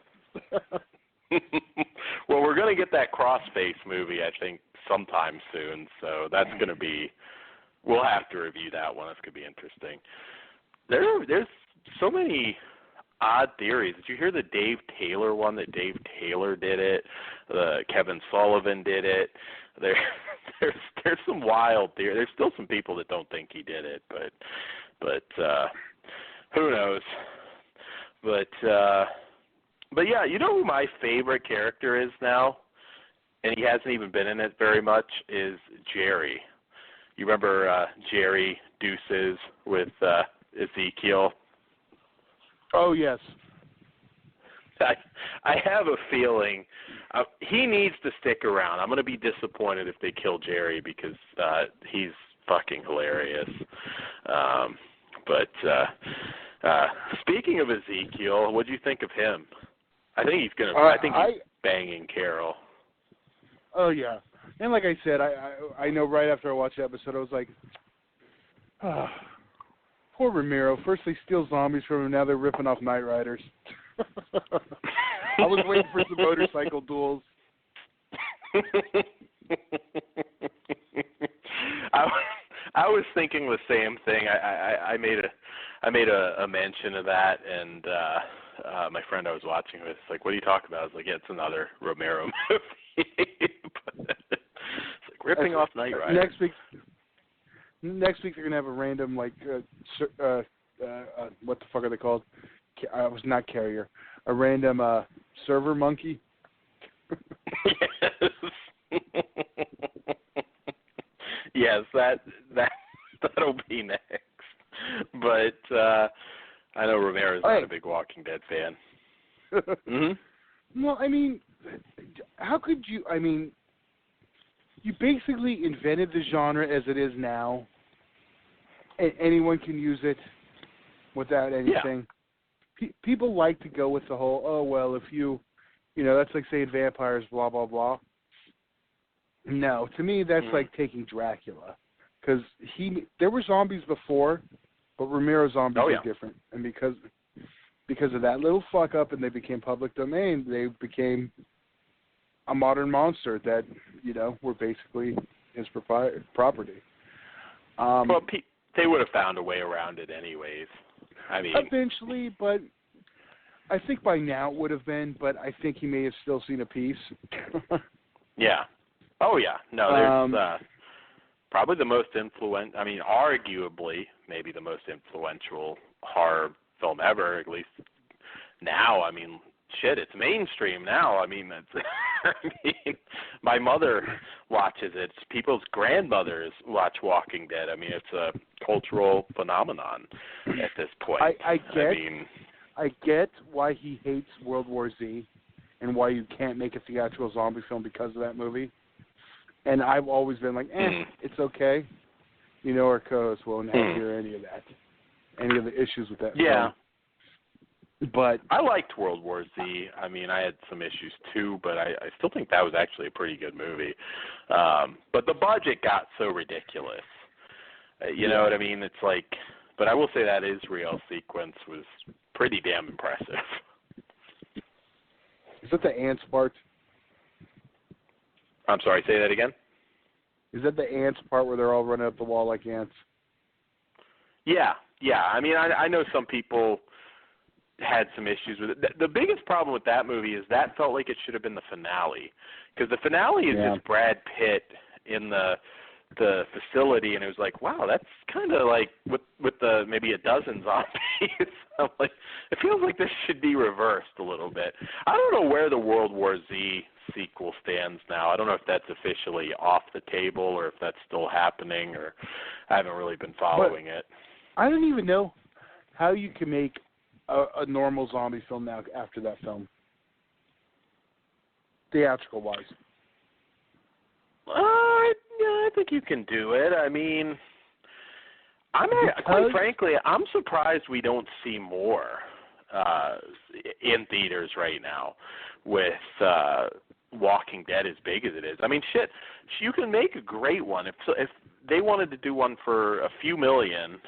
Well, we're going to get that Crossface movie, I think, sometime soon. So that's going to be. We'll have to review that one. It's going to be interesting. There's so many odd theories. Did you hear the Dave Taylor one? That Dave Taylor did it. Kevin Sullivan did it. There's some wild theories. There's still some people that don't think he did it, but who knows? But yeah, you know who my favorite character is now, and he hasn't even been in it very much, is Jerry. You remember Jerry Deuces with Ezekiel? Oh, yes. I have a feeling he needs to stick around. I'm going to be disappointed if they kill Jerry because he's fucking hilarious. But speaking of Ezekiel, what do you think of him? I think he's going to. I think he's banging Carol. Oh yeah, and like I said, I know right after I watched the episode, I was like, poor Romero. First they steal zombies from him, now they're ripping off Knight Riders. I was waiting for some motorcycle duels. I was thinking the same thing. I made a mention of that, and my friend I was watching with like, "What are you talking about?" I was like, "Yeah, it's another Romero movie." It's like ripping off Knight Rider. Next week they're gonna have a random like what the fuck are they called? I was not Carrier. A random server monkey. Yes, that'll be next. But I know Romero's not a big Walking Dead fan. Mm-hmm. Well, I mean, how could you? I mean, you basically invented the genre as it is now. Anyone can use it without anything. Yeah. People like to go with the whole, oh, well, if that's like saying vampires, blah, blah, blah. No, to me, that's like taking Dracula. Because there were zombies before, but Romero's zombies are different. And because of that little fuck up and they became public domain, they became a modern monster that, were basically his property. Well, they would have found a way around it anyways. I mean, eventually, but I think by now it would have been, but I think he may have still seen a piece. Yeah. Oh, yeah. No, there's probably the most influential, arguably maybe the most influential horror film ever, at least now. I mean, shit, it's mainstream now. My mother watches it. People's grandmothers watch Walking Dead. I mean, it's a cultural phenomenon at this point. I get why he hates World War Z and why you can't make a theatrical zombie film because of that movie. And I've always been like, it's okay. Our co-host won't hear any of that, any of the issues with that film. But I liked World War Z. I mean, I had some issues too, but I still think that was actually a pretty good movie. But the budget got so ridiculous. You know what I mean? It's like, but I will say that Israel sequence was pretty damn impressive. Is that the ants part? I'm sorry, say that again? Is that the ants part where they're all running up the wall like ants? Yeah. I mean, I know some people had some issues with it. The biggest problem with that movie is that felt like it should have been the finale, because the finale is just Brad Pitt in the the facility, and it was like, wow, that's kind of like with the maybe a dozen zombies. I'm like, it feels like this should be reversed a little bit. I don't know where the World War Z sequel stands now. I don't know if that's officially off the table or if that's still happening, or I haven't really been following it. I don't even know how you can make a normal zombie film now after that film, theatrical-wise. I think you can do it. I mean, quite frankly, I'm surprised we don't see more in theaters right now with Walking Dead as big as it is. I mean, shit, you can make a great one. If they wanted to do one for a few million,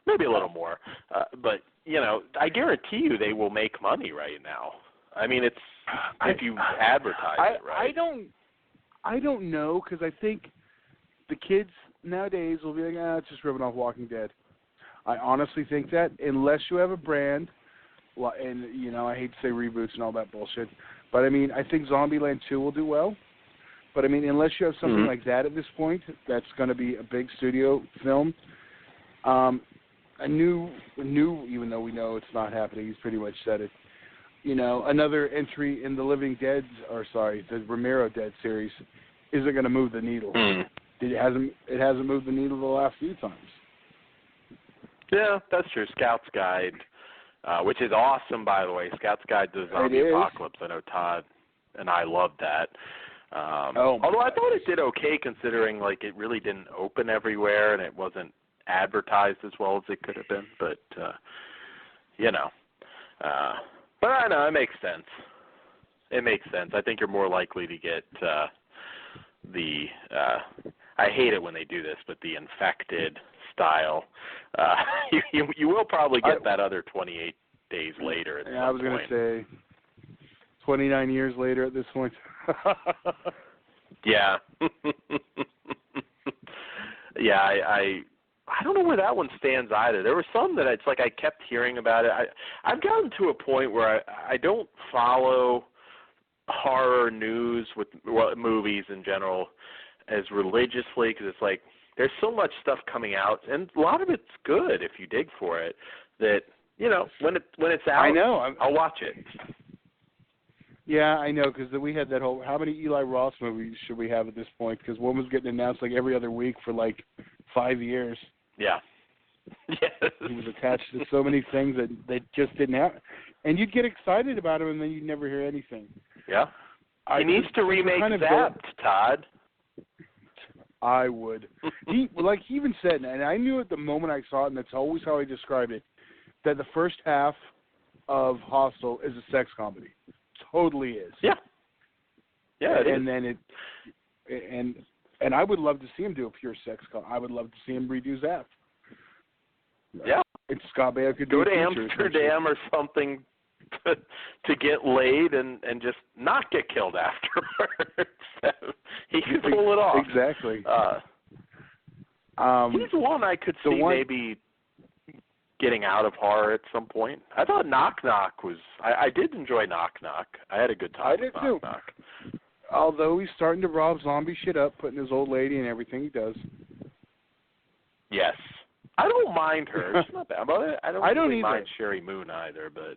maybe a little more, but, I guarantee you they will make money right now. I mean, if you advertise it right. I don't know, because I think the kids nowadays will be like, it's just ripping off Walking Dead. I honestly think that unless you have a brand, and, I hate to say reboots and all that bullshit, but, I mean, I think Zombieland 2 will do well. But, I mean, unless you have something like that at this point, that's going to be a big studio film, a new, even though we know it's not happening, he's pretty much said it, another entry in the the Romero Dead series isn't going to move the needle. It hasn't moved the needle the last few times. Yeah, that's true. Scout's Guide, which is awesome, by the way. Scout's Guide to the Zombie Apocalypse. I know Todd and I loved that. Although I thought it did okay, considering it really didn't open everywhere and it wasn't advertised as well as it could have been. But but I know it makes sense. It makes sense. I think you're more likely to get I hate it when they do this, but the infected style. You will probably get that other 28 days later. At some I was going to say 29 years later at this point. Yeah. Yeah, I don't know where that one stands either. There were some that it's like I kept hearing about it. I've gotten to a point where I don't follow horror news with movies in general as religiously, because it's like there's so much stuff coming out, and a lot of it's good if you dig for it, that, when it's out, I know. I'll watch it. Yeah, I know, because we had that whole, how many Eli Roth movies should we have at this point? Because one was getting announced every other week for 5 years. Yeah. Yes. He was attached to so many things that just didn't happen. And you'd get excited about him, and then you'd never hear anything. Yeah. He needs to remake Zapped, Todd. I would. He even said, and I knew it the moment I saw it, and that's always how I described it, that the first half of Hostel is a sex comedy. Totally is. Yeah. Yeah, and then and I would love to see him do a pure sex comedy. I would love to see him redo Zapped. Yeah. And Scott Baio could go do to Amsterdam or something to get laid and just not get killed afterwards. He could pull it off. Exactly. He's one I could see maybe getting out of horror at some point. I thought Knock Knock was... I did enjoy Knock Knock. I had a good time with Knock Knock. Although he's starting to rob zombie shit up, putting his old lady in everything he does. Yes. I don't mind her. She's not bad. I don't really mind Sherry Moon either, but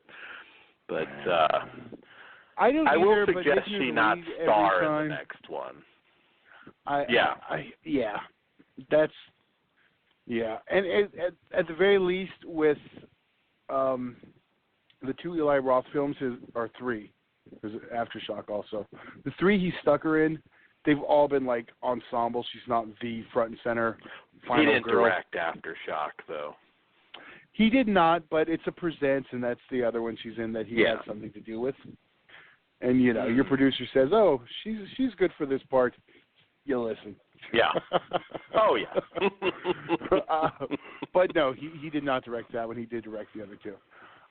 I don't I either, will suggest she not star in the next one. And at the very least, with the two Eli Roth films are three. There's Aftershock also. The three he stuck her in, they've all been ensembles. She's not the front and center final girl. He didn't direct Aftershock, though. He did not, but it's a presents, and that's the other one she's in that he had something to do with. And, your producer says, oh, she's good for this part. You listen. Yeah. Oh, yeah. But no, he did not direct that one. He did direct the other two.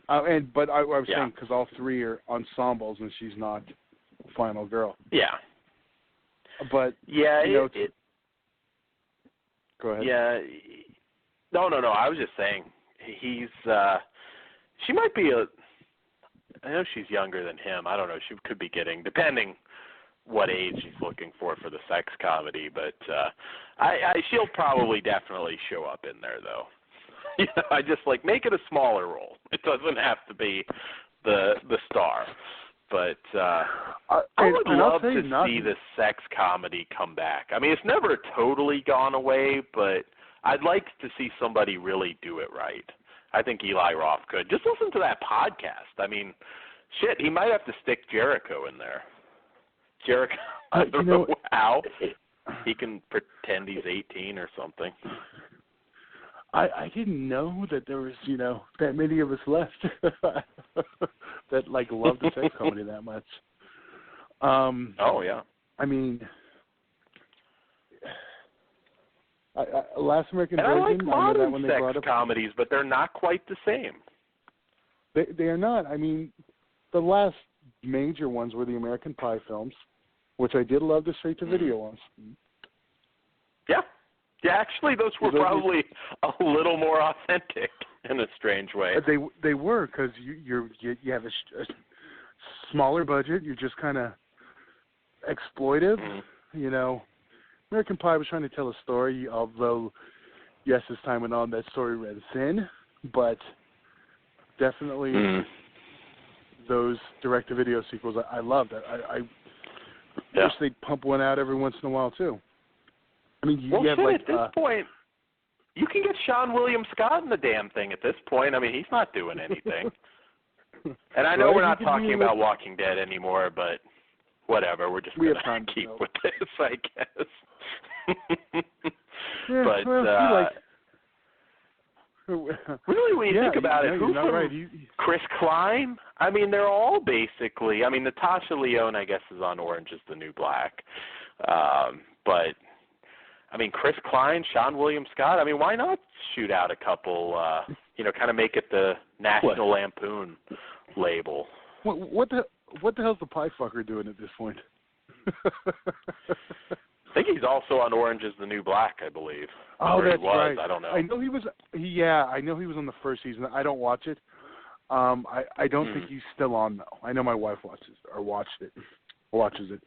But I was saying because all three are ensembles and she's not final girl. Yeah. But go ahead. Yeah. No. I was just saying he's. She might be I know she's younger than him. I don't know. She could be getting, depending what age he's looking for the sex comedy, but she'll probably definitely show up in there, though. I just make it a smaller role. It doesn't have to be the star. But I would love to see the sex comedy come back. I mean, it's never totally gone away, but I'd like to see somebody really do it right. I think Eli Roth could. Just listen to that podcast. I mean, shit, he might have to stick Jericho in there. Jericho, I don't know how. He can pretend he's 18 or something. I didn't know that there was, that many of us left that love the sex comedy that much. Oh yeah. I mean, Last American and Virgin. I like modern when they sex brought up comedies, but they're not quite the same. They are not. I mean, the last major ones were the American Pie films, which I did love the straight-to-video ones. Yeah. Yeah, actually, those were probably a little more authentic in a strange way. They were, because you have a smaller budget. You're just kind of exploitive. American Pie was trying to tell a story, although, yes, as time went on, that story ran thin. But definitely those direct-to-video sequels, I loved. I wish they'd pump one out every once in a while, too. I mean, you have at this point, you can get Sean William Scott in the damn thing at this point. I mean, he's not doing anything. And I know we're not talking about Walking Dead anymore, but whatever. We're just going to keep with this, I guess. But really, when you think about it, who from Chris Klein? I mean, they're all basically. I mean, Natasha Lyonne, I guess, is on Orange is the New Black. But I mean, Chris Klein, Sean William Scott. I mean, why not shoot out a couple? Kind of make it the National Lampoon label. What the hell's the pie fucker doing at this point? I think he's also on Orange is the New Black, I believe. Oh, that's right. I don't know. I know he was. I know he was on the first season. I don't watch it. I don't think he's still on though. I know my wife watches it.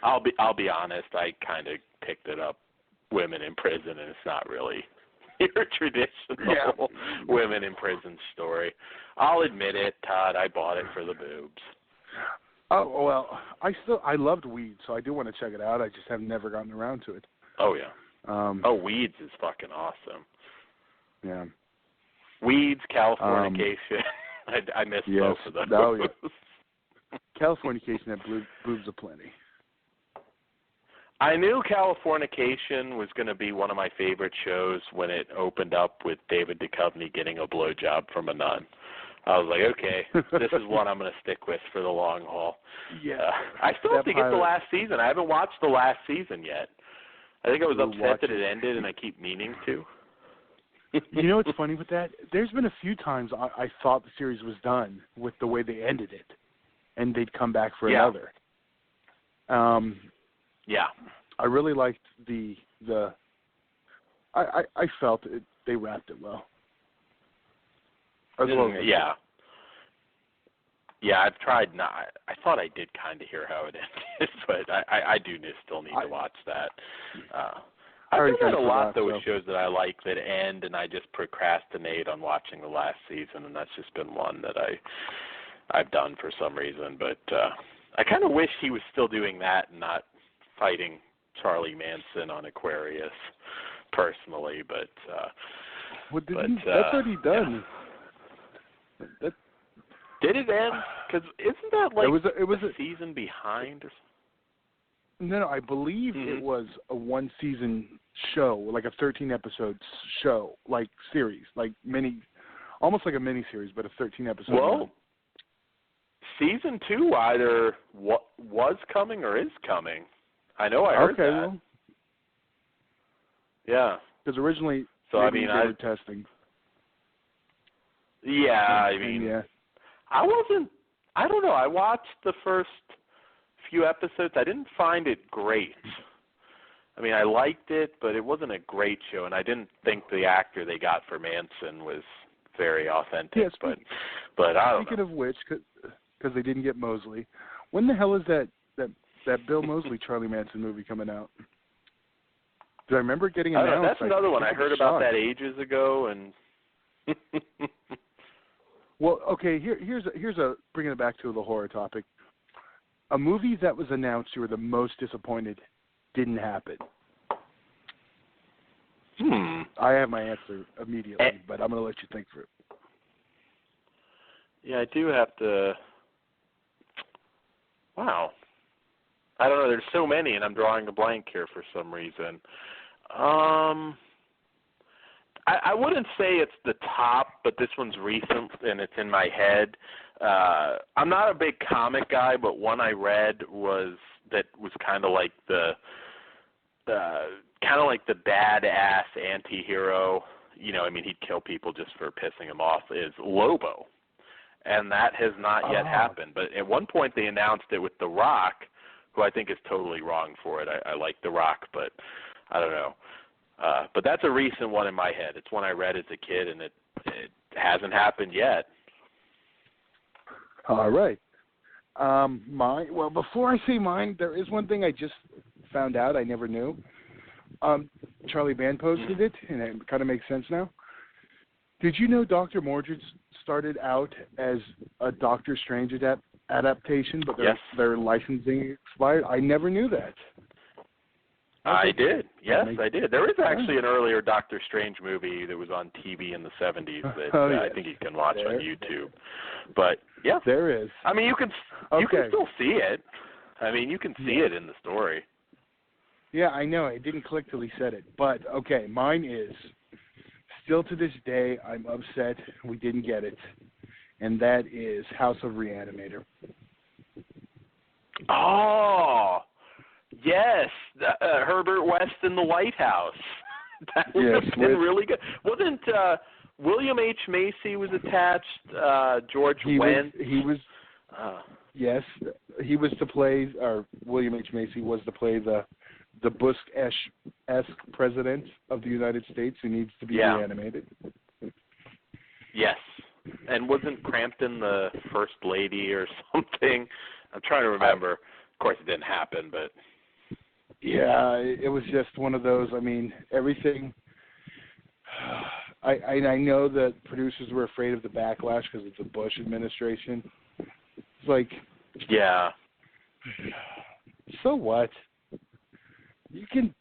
I'll be honest. I kind of picked it up, Women in Prison, and it's not really your traditional women in prison story. I'll admit it, Todd. I bought it for the boobs. Oh well, I loved Weeds, so I do want to check it out. I just have never gotten around to it. Oh yeah. Weeds is fucking awesome. Yeah. Weeds, Californication. I missed both of those. Oh yeah. Californication had boobs aplenty. I knew Californication was going to be one of my favorite shows when it opened up with David Duchovny getting a blowjob from a nun. I was like, okay, this is one I'm going to stick with for the long haul. Yeah. I still have to get the last season. I haven't watched the last season yet. I think I was upset that it ended, and I keep meaning to. You know what's funny with that? There's been a few times I thought the series was done with the way they ended it, and they'd come back for another. Yeah. I really liked I felt they wrapped it well. Yeah. Yeah, I've tried not. I thought I did kind of hear how it ended, but I do still need to watch that. I've done a lot those shows that I like that end, and I just procrastinate on watching the last season, and that's just been one that I've done for some reason. But I kind of wish he was still doing that and not fighting Charlie Manson on Aquarius personally, but that's already done. Yeah. Did it end? Because isn't that like it was a season behind or something? No, I believe it was a one-season show, like a 13-episode show, like series, like almost like a mini-series, but a 13-episode. Well, season 2 either was coming or is coming. I know I heard that. Well, yeah. Because originally, they were testing. Yeah, I mean, I don't know. I watched the first few episodes. I didn't find it great. I mean, I liked it, but it wasn't a great show, and I didn't think the actor they got for Manson was very authentic. Yes, but I don't know. Speaking of which, because they didn't get Mosley, when the hell is that that Bill Moseley Charlie Manson movie coming out. Do I remember getting announced? That's another one. I heard about that ages ago, and well, okay. Here's a bringing it back to the horror topic. A movie that was announced you were the most disappointed didn't happen. I have my answer immediately, but I'm going to let you think through it. Yeah, I do have to. Wow. I don't know. There's so many, and I'm drawing a blank here for some reason. I wouldn't say it's the top, but this one's recent, and it's in my head. I'm not a big comic guy, but one I read was kind of like the badass anti-hero. You know, I mean, he'd kill people just for pissing him off. Is Lobo, and that has not yet happened. But at one point they announced it with The Rock, who I think is totally wrong for it. I like The Rock, but I don't know. But that's a recent one in my head. It's one I read as a kid, and it hasn't happened yet. All right. Well, before I say mine, there is one thing I just found out I never knew. Charlie Band posted it, and it kind of makes sense now. Did you know Dr. Mordred started out as a Doctor Strange adaptation, but their licensing expired? I never knew that. I did. Yes, I did. There is actually an earlier Doctor Strange movie that was on TV in the 70s that I think you can watch on YouTube. But, yeah. There is. I mean, you can still see it. I mean, you can see it in the story. Yeah, I know. It didn't click till he said it. But, okay, mine is, still to this day, I'm upset we didn't get it. And that is House of Reanimator. Oh, yes. Herbert West in the White House. That would have been really good. Wasn't William H. Macy was attached? George Wendt? Yes, he was to play, or William H. Macy was to play the Bush-esque president of the United States who needs to be reanimated. Yes. And wasn't Crampton the first lady or something? I'm trying to remember. Of course, it didn't happen, but... Yeah, it was just one of those. I mean, everything... I know that producers were afraid of the backlash because it's a Bush administration. It's like... Yeah. So what? You can...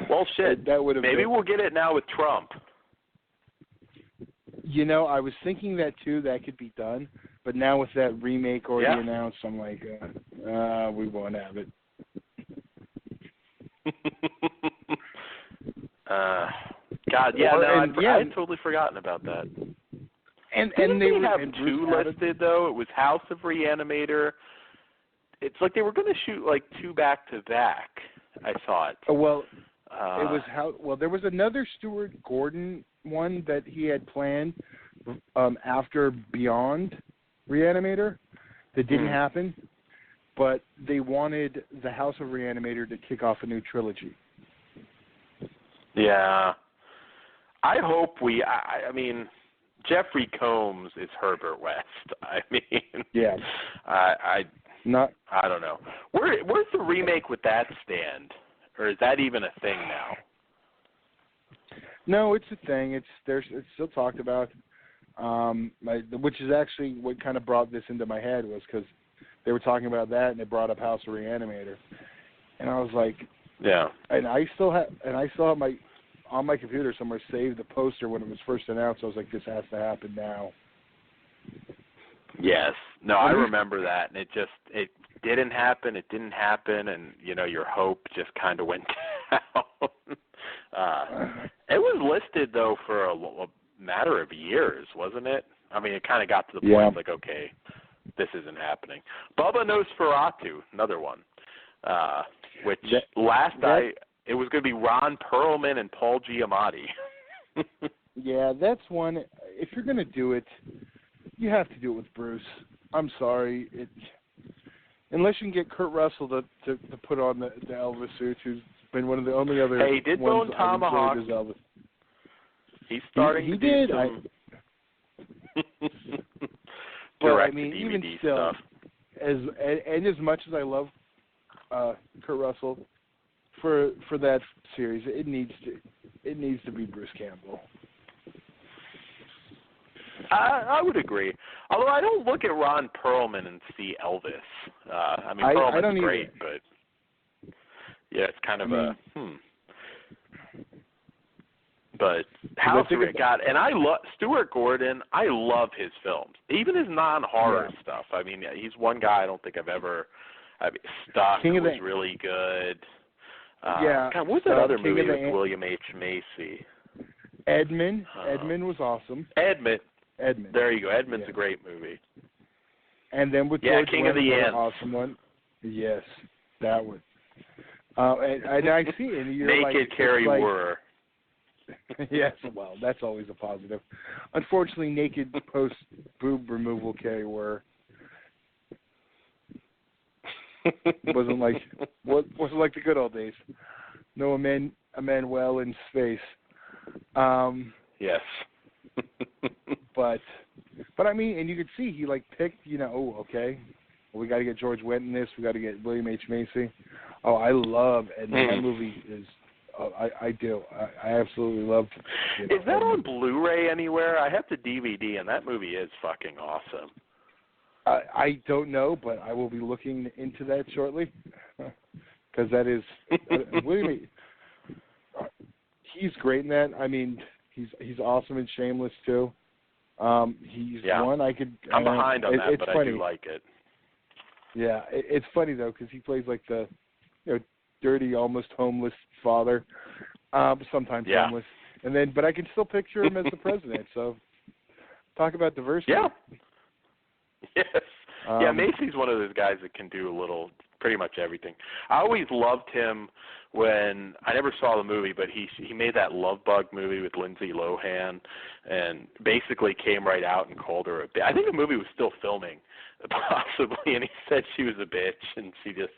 Well, shit. That would have maybe we'll get it now with Trump. You know, I was thinking that too. That could be done, but now with that remake already announced, I'm like, we won't have it. God, yeah, I'd totally forgotten about that. And they have two listed though. It was House of Reanimator. It's like they were going to shoot like two back to back. I saw it. Well, it was there was another Stuart Gordon one that he had planned after Beyond Reanimator that didn't happen, but they wanted the House of Reanimator to kick off a new trilogy. Yeah. I hope I mean, Jeffrey Combs is Herbert West. I mean, yeah. I don't know. Where's the remake with that stand? Or is that even a thing now? No, it's a thing. It's still talked about, which is actually what kind of brought this into my head was because they were talking about that and they brought up House of Reanimator, and I was like, yeah. And I still have on my computer somewhere saved the poster when it was first announced. I was like, this has to happen now. Yes. No, I remember that, and it didn't happen. It didn't happen, and your hope just kind of went down. It was listed though for a matter of years, wasn't it? I mean, it kind of got to the point like, okay, this isn't happening. Bubba Nosferatu, another one, which it was going to be Ron Perlman and Paul Giamatti. Yeah, that's one. If you're going to do it, you have to do it with Bruce. I'm sorry. Unless you can get Kurt Russell to put on the Elvis suit, who's been one of the only other. Hey, he did Bone Tomahawk. He's starting to do some but I mean, even still, stuff. as much as I love Kurt Russell for that series. It needs to be Bruce Campbell. I would agree. Although I don't look at Ron Perlman and see Elvis. I mean, Perlman's great, but yeah, it's kind of But House of God, and I love Stuart Gordon. I love his films, even his non-horror stuff. I mean, he's one guy I don't think I've ever. Stuck was really good. God, what was that other movie with William H. Macy? Edmund. Edmund was awesome. Edmund. There you go. Edmund's a great movie. And then with George King of the Ants. Awesome one. Yes, that one. And I see it. And you're Naked Carrie Wurr. Yes, well, that's always a positive. Unfortunately, naked post-boob removal Carrie Wurr wasn't like the good old days. No Emmanuel in space. Yes. but I mean, and you could see he picked, okay, well, we got to get George Wendt in this. We got to get William H. Macy. Oh, I love Edmund. That movie is. I do. I absolutely love it. Is that on Blu-ray anywhere? I have the DVD, and that movie is fucking awesome. I don't know, but I will be looking into that shortly, because that is William. He's great in that. I mean, he's awesome in Shameless too. He's one I could. I'm behind on that, but funny. I do like it. Yeah, it's funny though, because he plays like the, dirty, almost homeless father, sometimes homeless, and then, but I can still picture him as the president. So, talk about diversity. Yeah. Yes. Macy's one of those guys that can do pretty much everything. I always loved him when I never saw the movie, but he made that Love Bug movie with Lindsay Lohan, and basically came right out and called her a bitch. I think the movie was still filming, possibly, and he said she was a bitch, and she just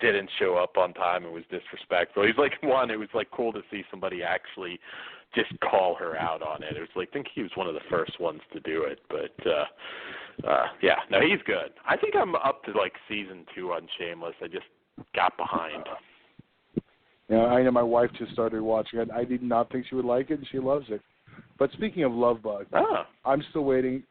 didn't show up on time and was disrespectful. He's it was cool to see somebody actually just call her out on it. It was I think he was one of the first ones to do it, but no, he's good. I think I'm up to season 2 on Shameless. I just got behind. I know my wife just started watching it. I did not think she would like it, and she loves it. But speaking of Love Bug, I'm still waiting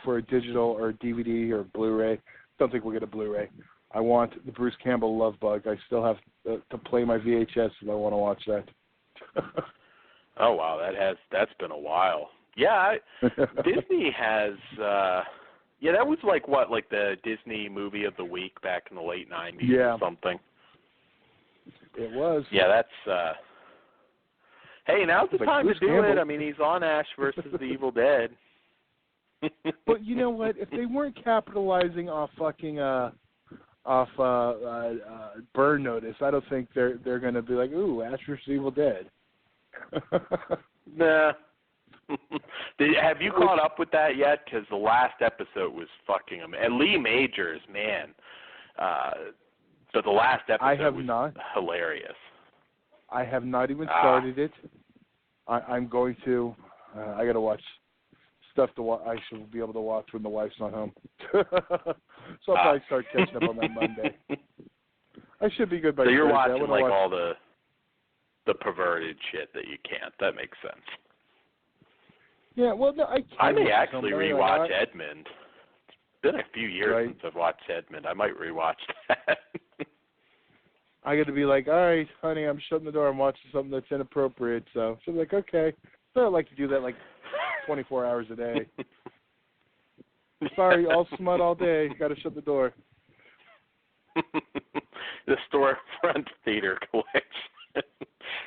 for a digital or a DVD or Blu-ray. Don't think we'll get a Blu-ray. I want the Bruce Campbell Love Bug. I still have to play my VHS if I want to watch that. Oh wow, that's been a while. Yeah, Disney has. That was the Disney movie of the week back in the late '90s or something. It was. Yeah, that's. Hey, now's the time to do Campbell. it. I mean, he's on Ash versus the Evil Dead. But you know what? If they weren't capitalizing off fucking Burn Notice, I don't think they're going to be like, ooh, Ash vs. Evil Dead. Nah. Have you caught up with that yet? Because the last episode was fucking amazing. And Lee Majors, man. But the last episode was hilarious. I have not even started it. I'm going to. I got to watch stuff to watch. I should be able to watch when the wife's not home. So I'll probably start catching up on that Monday. I should be good by Thursday. So you're watching all the perverted shit that you can't. That makes sense. Yeah, well, no, I may actually rewatch Edmund. It's been a few years since I've watched Edmund. I might rewatch that. I got to be like, all right, honey, I'm shutting the door. I'm watching something that's inappropriate. So she's like, okay. So I like to do that 24 hours a day. Sorry, all smut all day. Got to shut the door. The storefront theater collection.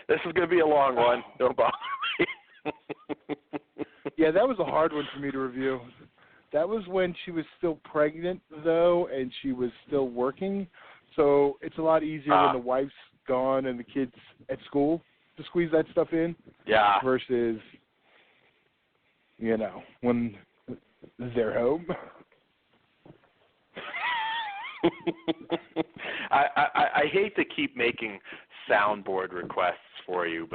This is going to be a long one. Don't bother me. Yeah, that was a hard one for me to review. That was when she was still pregnant, though, and she was still working. So it's a lot easier when the wife's gone and the kid's at school to squeeze that stuff in. Yeah. Versus, when they're home. I hate to keep making soundboard requests for you,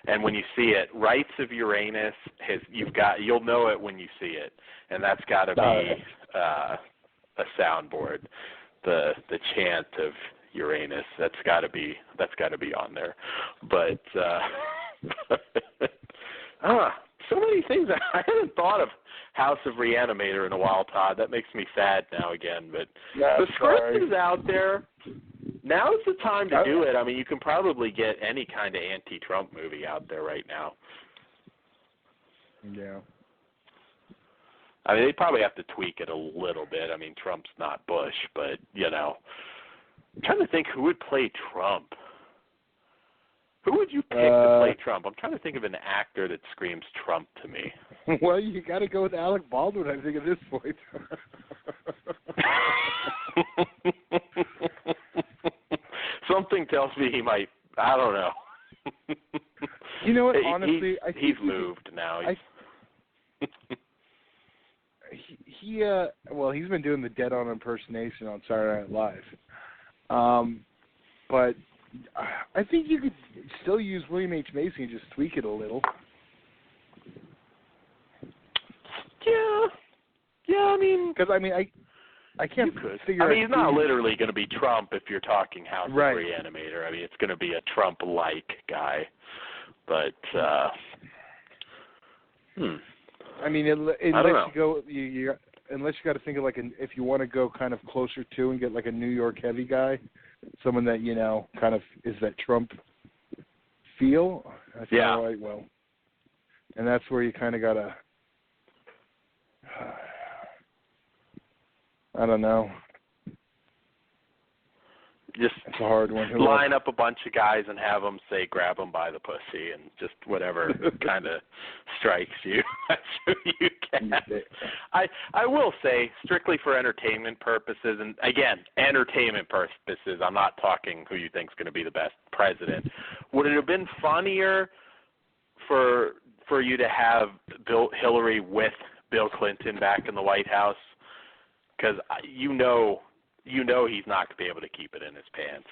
and when you see it, Rights of Uranus you'll know it when you see it, and that's got to be a soundboard. The chant of Uranus. That's got to be on there. But so many things. I hadn't thought of House of Reanimator in a while, Todd. That makes me sad now again. But the script is out there. Now's the time to do it. I mean, you can probably get any kind of anti-Trump movie out there right now. Yeah. I mean, they probably have to tweak it a little bit. I mean, Trump's not Bush, but, I'm trying to think who would play Trump. Who would you pick to play Trump? I'm trying to think of an actor that screams Trump to me. Well, you got to go with Alec Baldwin, I think, at this point. Something tells me he might. I don't know. You know what? Honestly, I think he's moved now. He's been doing the dead-on impersonation on Saturday Night Live. But I think you could still use William H. Macy and just tweak it a little. Yeah. I mean, because I can't figure. I mean, he's not literally going to be Trump if you're talking House of Reanimator. I mean, it's going to be a Trump-like guy. But I mean, unless you got to think of if you want to go kind of closer to and get like a New York heavy guy, someone that kind of is that Trump feel. All right, well, and that's where you kind of gotta. I don't know. Just it's a hard one. Line up a bunch of guys and have them say, grab them by the pussy, and just whatever kind of strikes you. That's who you can. I will say, strictly for entertainment purposes, and again, entertainment purposes, I'm not talking who you think's going to be the best president. Would it have been funnier for you to have Hillary with Bill Clinton back in the White House? Because you know he's not going to be able to keep it in his pants.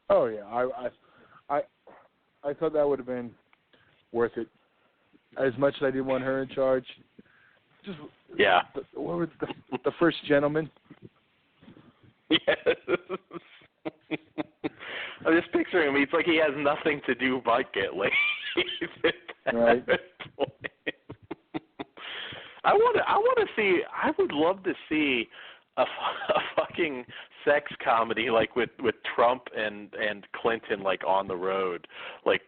Oh yeah, I thought that would have been worth it. As much as I didn't want her in charge, just what was the first gentleman? Yes. I'm just picturing him. It's like he has nothing to do but get laid. Right. I want to see. I would love to see a fucking sex comedy like with Trump and Clinton like on the road, like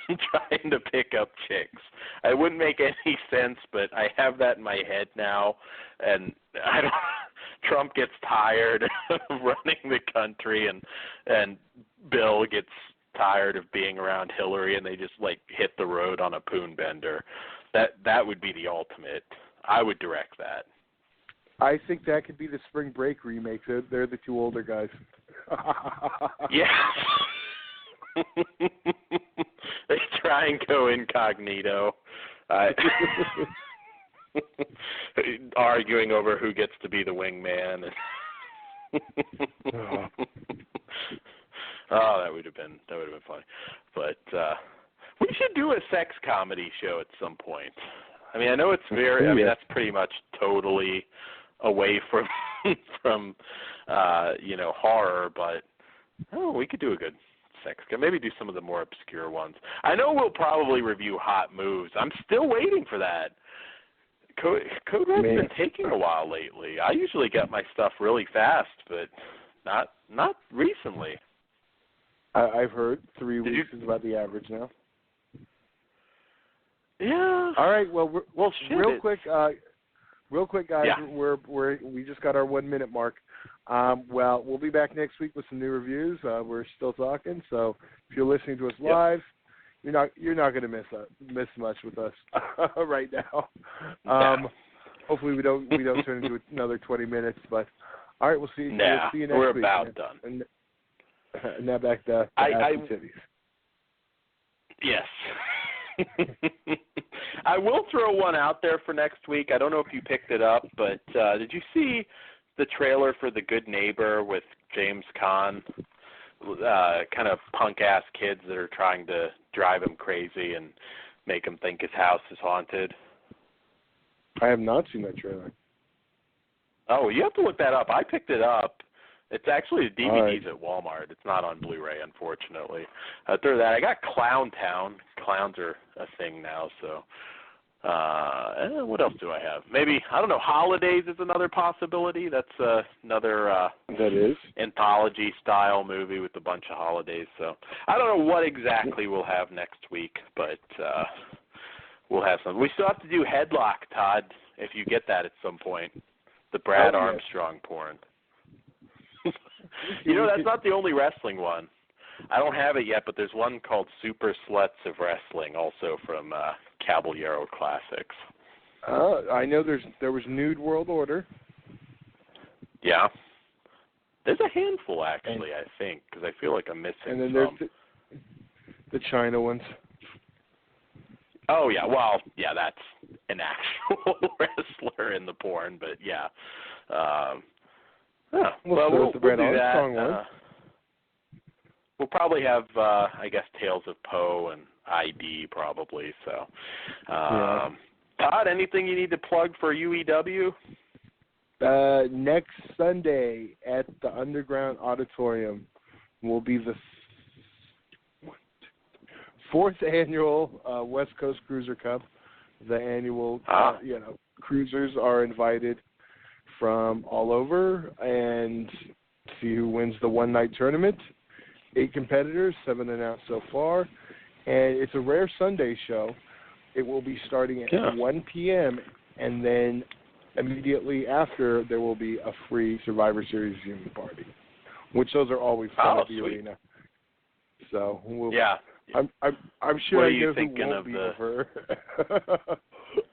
trying to pick up chicks. It wouldn't make any sense, but I have that in my head now, and Trump gets tired of running the country, and Bill gets tired of being around Hillary, and they just like hit the road on a poon bender. That would be the ultimate. I would direct that. I think that could be the Spring Break remake. They're the two older guys. Yeah. They try and go incognito. Arguing over who gets to be the wingman. Oh, that would have been funny. But we should do a sex comedy show at some point. I mean, I know it's very. I mean, that's pretty much totally away from horror, but we could do a good sex. Maybe do some of the more obscure ones. I know we'll probably review Hot Moves. I'm still waiting for that. Code Red's been taking a while lately. I usually get my stuff really fast, but not recently. I've heard 3 weeks is about the average now. Yeah. All right. Well, real quick, guys. Yeah. We just got our 1 minute mark. Well, we'll be back next week with some new reviews. We're still talking, so if you're listening to us live, you're not going to miss much with us right now. Hopefully we don't turn into another 20 minutes. But all right, we'll see you next week. We're about done. And now back to Aspen Cities. Yes. I will throw one out there for next week. I don't know if you picked it up, but did you see the trailer for The Good Neighbor with James Caan? Kind of punk-ass kids that are trying to drive him crazy and make him think his house is haunted. I have not seen that trailer. Oh, you have to look that up. I picked it up, It's actually the DVD's at Walmart. It's not on Blu-ray, unfortunately. After that, I got Clown Town. Clowns are a thing now, so. What else do I have? Maybe, I don't know, Holidays is another possibility. That's another that is anthology-style movie with a bunch of holidays. So I don't know what exactly we'll have next week, but we'll have some. We still have to do Headlock, Todd, if you get that at some point. The Brad Armstrong porn. You know, that's not the only wrestling one. I don't have it yet, but there's one called Super Sluts of Wrestling, also from Caballero Classics. I know there was Nude World Order. Yeah. There's a handful, actually, I think, because I feel like I'm missing some. And then there's the China ones. Oh, yeah. Well, yeah, that's an actual wrestler in the porn, but yeah. We'll do that. We'll probably have, I guess, Tales of Poe and ID probably. So, Todd, anything you need to plug for UEW? Next Sunday at the Underground Auditorium will be the fourth annual West Coast Cruiser Cup. The annual, cruisers are invited from all over and see who wins the one-night tournament. 8 competitors, 7 announced so far, and it's a rare Sunday show. It will be starting at 1 p.m., and then immediately after there will be a free Survivor Series viewing party, which those are always fun at the arena. So I'm sure I know who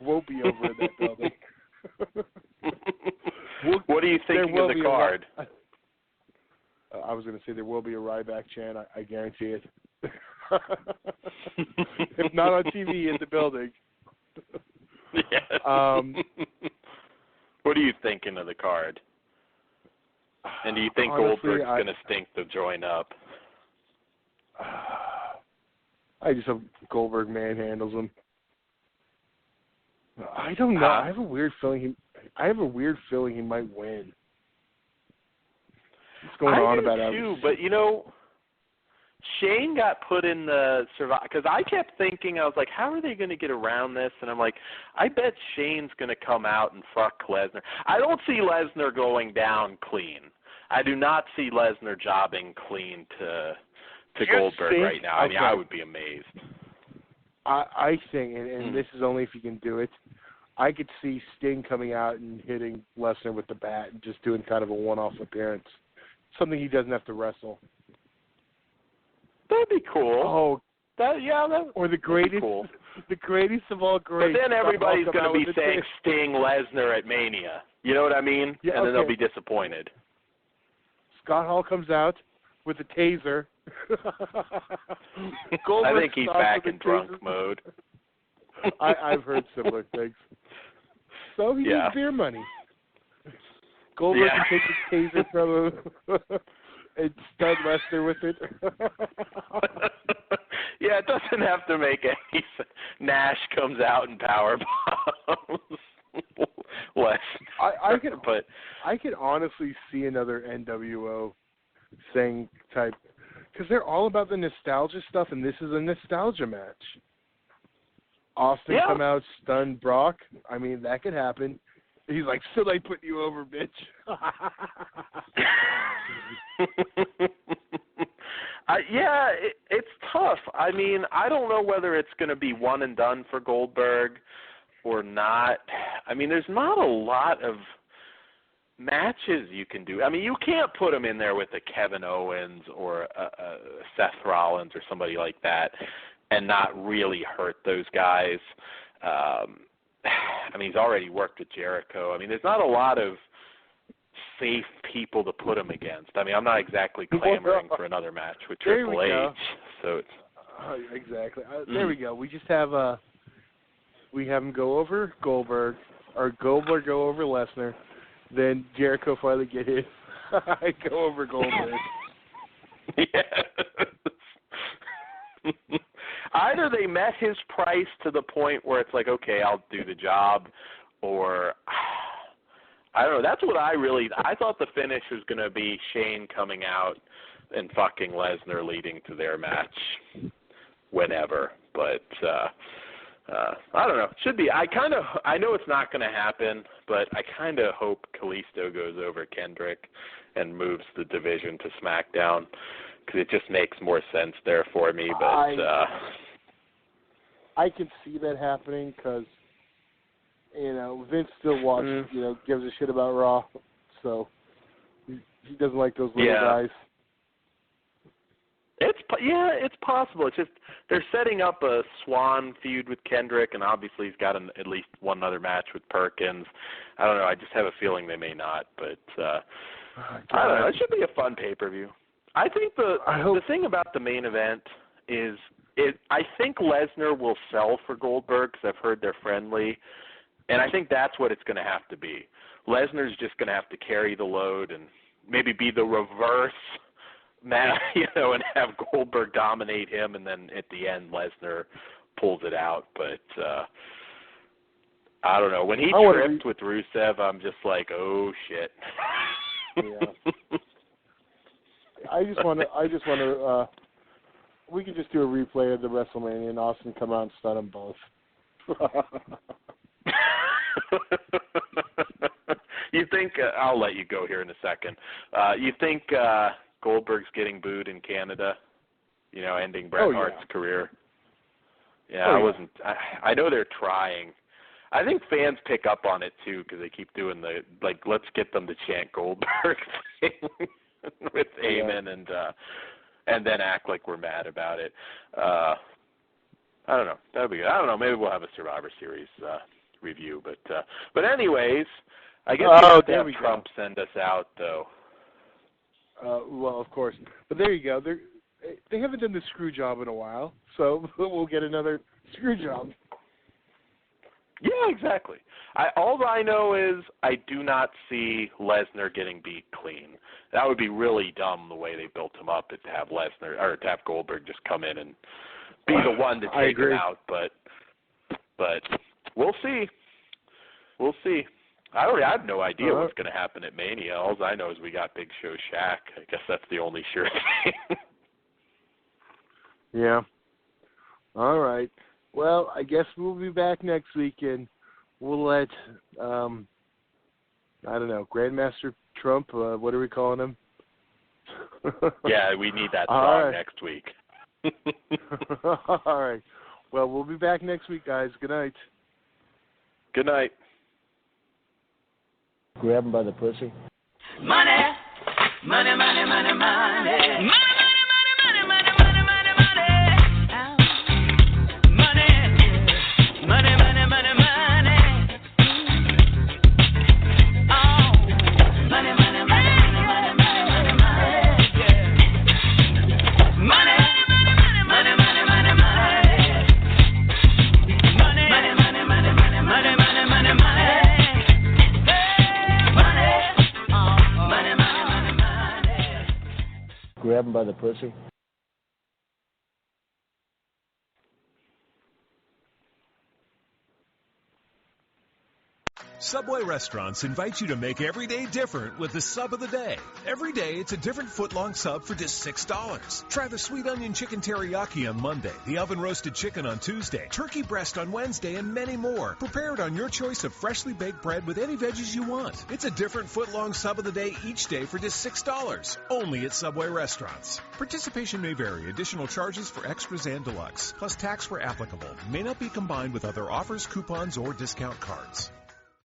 won't be over in that building. What are you thinking of the card? I was going to say there will be a Ryback chant. I guarantee it. If not on TV, in the building. What are you thinking of the card? And do you think Goldberg's going to stink to join up? I just hope Goldberg manhandles him. I don't know. I have a weird feeling he might win. What's going on about that? Too, but you know, Shane got put in the Survivor because I kept thinking, I was like, how are they going to get around this? And I'm like, I bet Shane's going to come out and fuck Lesnar. I don't see Lesnar going down clean. I do not see Lesnar jobbing clean to Goldberg right now. I mean, I would be amazed. I think, and this is only if you can do it, I could see Sting coming out and hitting Lesnar with the bat and just doing kind of a one-off appearance. Something he doesn't have to wrestle. That'd be cool. Oh, or the greatest, cool. The greatest of all greats. But then everybody's going to be saying Sting Lesnar at Mania. You know what I mean? Yeah, and then they'll be disappointed. Scott Hall comes out with a taser. I think he's back in drunk mode. I've heard similar things. So he needs beer money. Goldberg can take his taser from him and stun Lesnar with it. It doesn't have to make any sense. Nash comes out and power bombs. I could honestly see another NWO thing type, because they're all about the nostalgia stuff, and this is a nostalgia match. Austin come out, stun Brock. I mean, that could happen. He's like, still like putting you over, bitch. It's tough. I mean, I don't know whether it's going to be one and done for Goldberg or not. I mean, there's not a lot of matches you can do. I mean, you can't put him in there with a Kevin Owens or a Seth Rollins or somebody like that and not really hurt those guys. I mean, he's already worked with Jericho. I mean, there's not a lot of safe people to put him against. I mean, I'm not exactly clamoring for another match with Triple H. So it's exactly. There we go. We just have we have him go over Goldberg, or Goldberg go over Lesnar, then Jericho finally get his. Go over Goldberg. Either they met his price to the point where it's like, okay, I'll do the job, or I don't know. That's what I thought the finish was going to be Shane coming out and fucking Lesnar leading to their match whenever. But I don't know. Should be. I know it's not going to happen, but I kind of hope Kalisto goes over Kendrick and moves the division to SmackDown because it just makes more sense there for me. But I can see that happening because, Vince still gives a shit about Raw, so he doesn't like those little guys. It's possible. It's just they're setting up a Swan feud with Kendrick, and obviously he's got at least one other match with Perkins. I don't know. I just have a feeling they may not, but I don't know. It should be a fun pay-per-view. I think the thing about the main event is I think Lesnar will sell for Goldberg because I've heard they're friendly, and I think that's what it's going to have to be. Lesnar's just going to have to carry the load and maybe be the reverse and have Goldberg dominate him, and then at the end Lesnar pulls it out. But I don't know. When he tripped with Rusev, I'm just like, oh shit. Yeah. I just want to. We could just do a replay of the WrestleMania and Austin come out and stun them both. You think? I'll let you go here in a second. You think? Goldberg's getting booed in Canada, ending Bret Hart's career. Yeah, I know they're trying. I think fans pick up on it too because they keep doing let's get them to chant Goldberg thing with Heyman and then act like we're mad about it. I don't know. That'll be good. I don't know. Maybe we'll have a Survivor Series review, but anyways, I guess we'll have Trump send us out though. Well, of course. But there you go. They haven't done the screw job in a while, so we'll get another screw job. Yeah, exactly. All I know is I do not see Lesnar getting beat clean. That would be really dumb the way they built him up to have Lesnar or to have Goldberg just come in and be the one to take him out. But we'll see. We'll see. I have no idea what's going to happen at Mania. All I know is we got Big Show Shaq. I guess that's the only sure thing. Yeah. All right. Well, I guess we'll be back next week, and we'll let, Grandmaster Trump, what are we calling him? Yeah, we need that song next week. All right. Well, we'll be back next week, guys. Good night. Good night. Grab him by the pussy. Money, money, money, money, money. Grab him by the pussy. Subway restaurants invite you to make every day different with the sub of the day. Every day, it's a different foot-long sub for just $6. Try the sweet onion chicken teriyaki on Monday, the oven-roasted chicken on Tuesday, turkey breast on Wednesday, and many more. Prepared on your choice of freshly baked bread with any veggies you want. It's a different foot-long sub of the day each day for just $6. Only at Subway restaurants. Participation may vary. Additional charges for extras and deluxe, plus tax where applicable. May not be combined with other offers, coupons, or discount cards.